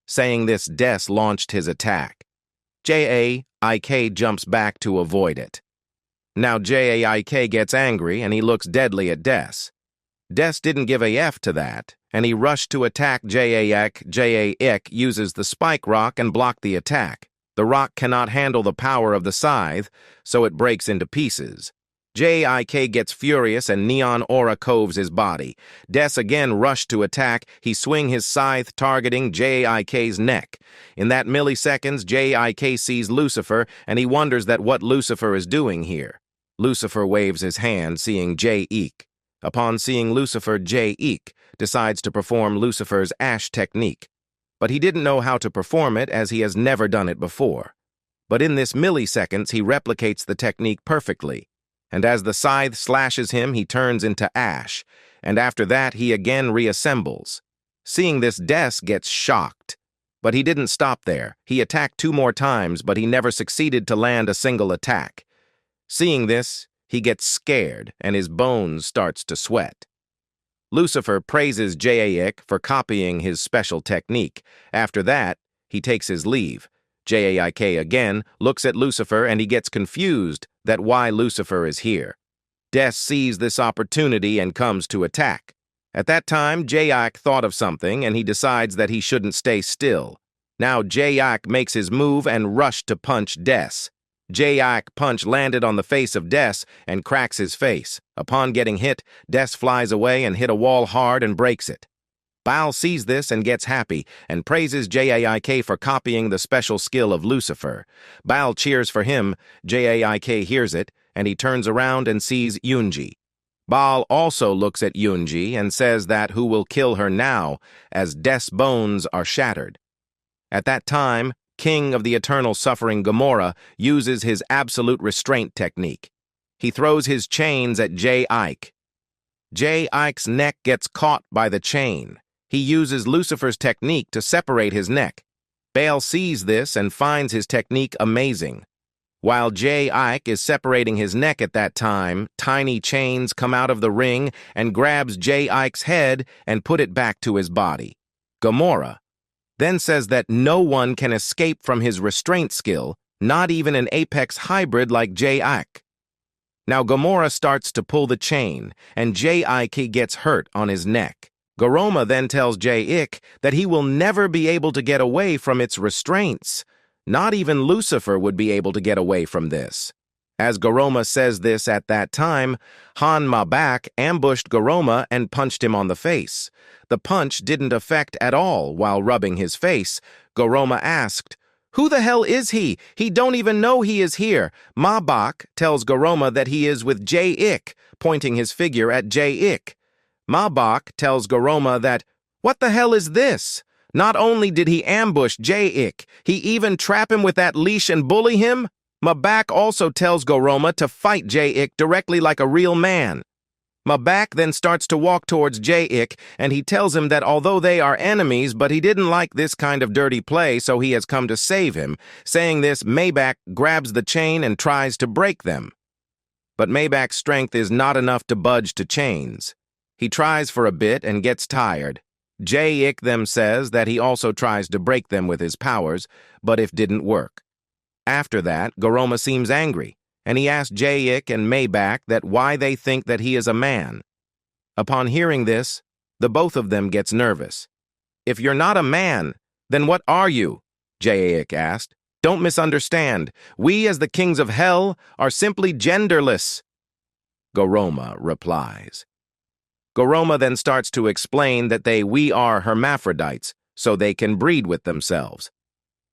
Saying this, Des launched his attack. Ji-hyuk jumps back to avoid it. Now Ji-hyuk gets angry and he looks deadly at Des. Des didn't give a F to that, and he rushed to attack Ji-hyuk. Ji-hyuk uses the spike rock and blocked the attack. The rock cannot handle the power of the scythe, so it breaks into pieces. Ji-hyuk gets furious and neon aura coves his body. Des again rushed to attack. He swing his scythe targeting Ji-hyuk's neck. In that milliseconds, Ji-hyuk sees Lucifer and he wonders that what Lucifer is doing here. Lucifer waves his hand, seeing Ji-hyuk. Upon seeing Lucifer, Ji-hyuk decides to perform Lucifer's ash technique. But he didn't know how to perform it as he has never done it before. But in this milliseconds, he replicates the technique perfectly. And as the scythe slashes him, he turns into ash. And after that, he again reassembles. Seeing this, Des gets shocked. But he didn't stop there. He attacked 2 more times, but he never succeeded to land a single attack. Seeing this, he gets scared, and his bones starts to sweat. Lucifer praises Ji-hyuk for copying his special technique. After that, he takes his leave. Ji-hyuk again looks at Lucifer and he gets confused that why Lucifer is here. Des sees this opportunity and comes to attack. At that time, Ji-hyuk thought of something and he decides that he shouldn't stay still. Now Ji-hyuk makes his move and rushed to punch Des. Ji-hyuk punch landed on the face of Des and cracks his face. Upon getting hit, Des flies away and hit a wall hard and breaks it. Baal sees this and gets happy and praises Ji-hyuk for copying the special skill of Lucifer. Baal cheers for him. Ji-hyuk hears it and he turns around and sees Yoonji. Baal also looks at Yoonji and says that who will kill her now as Des' bones are shattered. At that time, King of the Eternal Suffering Gomorrah uses his absolute restraint technique. He throws his chains at Ji-hyuk. Ji-hyuk's neck gets caught by the chain. He uses Lucifer's technique to separate his neck. Baal sees this and finds his technique amazing. While Ji-hyuk is separating his neck at that time, tiny chains come out of the ring and grabs Ji-hyuk's head and put it back to his body. Gomorrah then says that no one can escape from his restraint skill, not even an apex hybrid like Ji-hyuk. Now Gomorrah starts to pull the chain, and Ji-hyuk gets hurt on his neck. Gomorrah then tells Ji-hyuk that he will never be able to get away from its restraints. Not even Lucifer would be able to get away from this. As Gomorrah says this at that time, Han-ma-bak ambushed Gomorrah and punched him on the face. The punch didn't affect at all while rubbing his face. Gomorrah asked, "Who the hell is he? He don't even know he is here." Ma-bak tells Gomorrah that he is with Ji-hyuk, pointing his figure at Ji-hyuk. Ma-bak tells Gomorrah that, "What the hell is this? Not only did he ambush Ji-hyuk, he even trap him with that leash and bully him?" Ma-bak also tells Gomorrah to fight Ji-hyuk directly like a real man. Ma-bak then starts to walk towards Ji-hyuk, and he tells him that although they are enemies, but he didn't like this kind of dirty play, so he has come to save him. Saying this, Ma-bak grabs the chain and tries to break them. But Ma-bak's strength is not enough to budge to chains. He tries for a bit and gets tired. Ji-hyuk then says that he also tries to break them with his powers, but it didn't work. After that, Gomorrah seems angry, and he asks Ji-hyuk and Ma-bak that why they think that he is a man. Upon hearing this, the both of them gets nervous. "If you're not a man, then what are you?" Ji-hyuk asked. "Don't misunderstand. We, as the kings of hell, are simply genderless." Gomorrah replies. Gomorrah then starts to explain that we are hermaphrodites, so they can breed with themselves.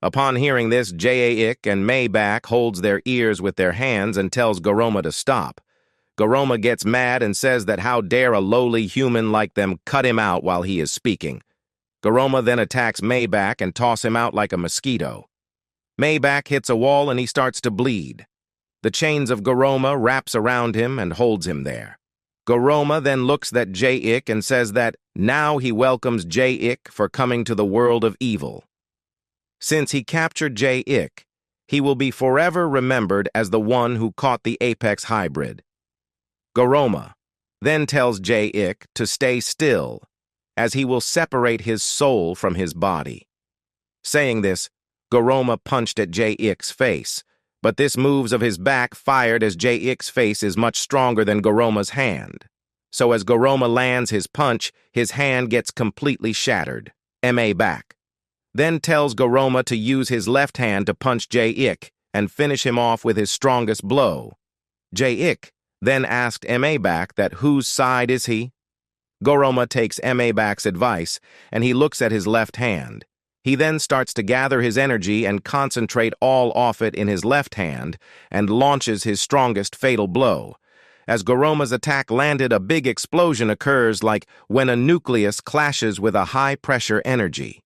Upon hearing this, Ji-hyuk and Ma-bak holds their ears with their hands and tells Gomorrah to stop. Gomorrah gets mad and says that how dare a lowly human like them cut him out while he is speaking. Gomorrah then attacks Ma-bak and tosses him out like a mosquito. Ma-bak hits a wall and he starts to bleed. The chains of Gomorrah wraps around him and holds him there. Gomorrah then looks at Ji-hyuk and says that now he welcomes Ji-hyuk for coming to the world of evil. Since he captured Ji-hyuk, He will be forever remembered as the one who caught the apex hybrid. Garoma then tells Ji-hyuk to stay still, as he will separate his soul from his body. Saying this, Garoma punched at Ji-hyuk's face, but this moves of his back fired as Ji-hyuk's face is much stronger than Garoma's hand. So as Garoma lands his punch, his hand gets completely shattered. Ma back. Then tells Garoma to use his left hand to punch Ji-hyuk and finish him off with his strongest blow. Ji-hyuk then asked Ma back that whose side is he? Garoma takes Ma back's advice, and he looks at his left hand. He then starts to gather his energy and concentrate all off it in his left hand and launches his strongest fatal blow. As Garoma's attack landed, a big explosion occurs like when a nucleus clashes with a high-pressure energy.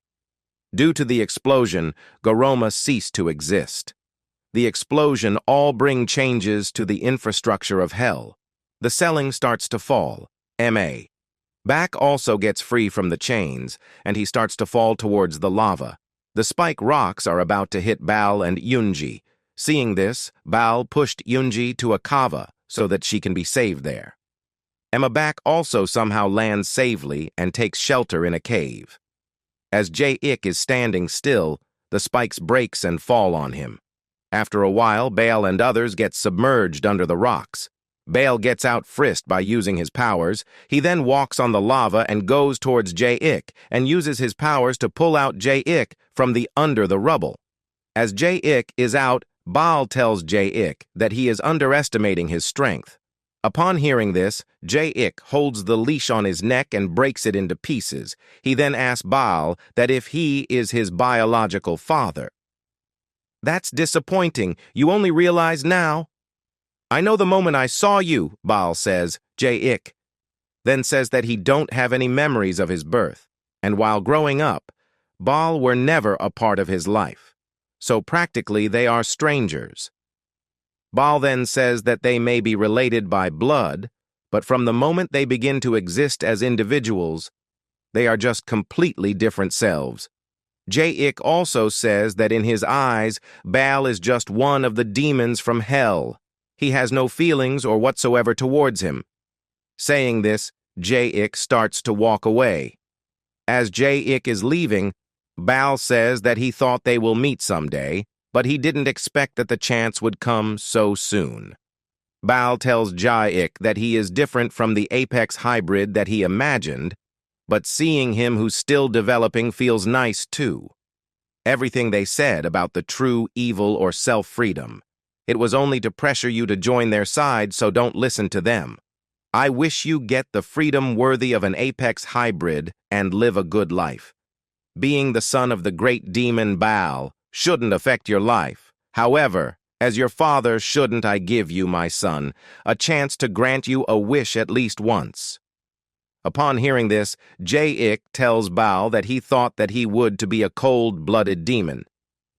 Due to the explosion, Garoma ceased to exist. The explosion all bring changes to the infrastructure of hell. The ceiling starts to fall. Ma back also gets free from the chains, and he starts to fall towards the lava. The spike rocks are about to hit Bal and Yoonji. Seeing this, Bal pushed Yoonji to a kava so that she can be saved there. Emma back also somehow lands safely and takes shelter in a cave. As Ji-hyuk is standing still, the spikes breaks and fall on him. After a while, Bale and others get submerged under the rocks. Bale gets out frisked by using his powers. He then walks on the lava and goes towards Ji-hyuk and uses his powers to pull out Ji-hyuk from under the rubble. As Ji-hyuk is out, Bal tells Ji-hyuk that he is underestimating his strength. Upon hearing this, Ji-hyuk holds the leash on his neck and breaks it into pieces. He then asks Bal that if he is his biological father. "That's disappointing. You only realize now." "I know the moment I saw you," Bal says. Ji-hyuk then says that he don't have any memories of his birth, and while growing up, Bal were never a part of his life, so practically they are strangers. Bal then says that they may be related by blood, but from the moment they begin to exist as individuals, they are just completely different selves. Ji-hyuk also says that in his eyes, Bal is just one of the demons from hell. He has no feelings or whatsoever towards him. Saying this, Ji-hyuk starts to walk away. As Ji-hyuk is leaving, Bal says that he thought they will meet someday, but he didn't expect that the chance would come so soon. Bal tells Ji-hyuk that he is different from the apex hybrid that he imagined, but seeing him who's still developing feels nice too. Everything they said about the true evil or self-freedom, it was only to pressure you to join their side, so don't listen to them. I wish you get the freedom worthy of an apex hybrid and live a good life. Being the son of the great demon Bal shouldn't affect your life. However, as your father, shouldn't I give you, my son, a chance to grant you a wish at least once? Upon hearing this, Ji-hyuk tells Bal that he thought that he would to be a cold-blooded demon,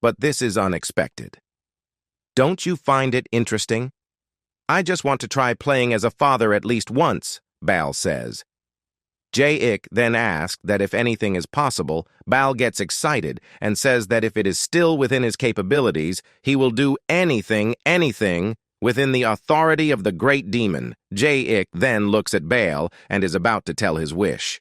but this is unexpected. Don't you find it interesting? I just want to try playing as a father at least once, Bal says. Ji-hyuk then asks that if anything is possible, Bal gets excited and says that if it is still within his capabilities, he will do anything within the authority of the great demon. Ji-hyuk then looks at Bal and is about to tell his wish.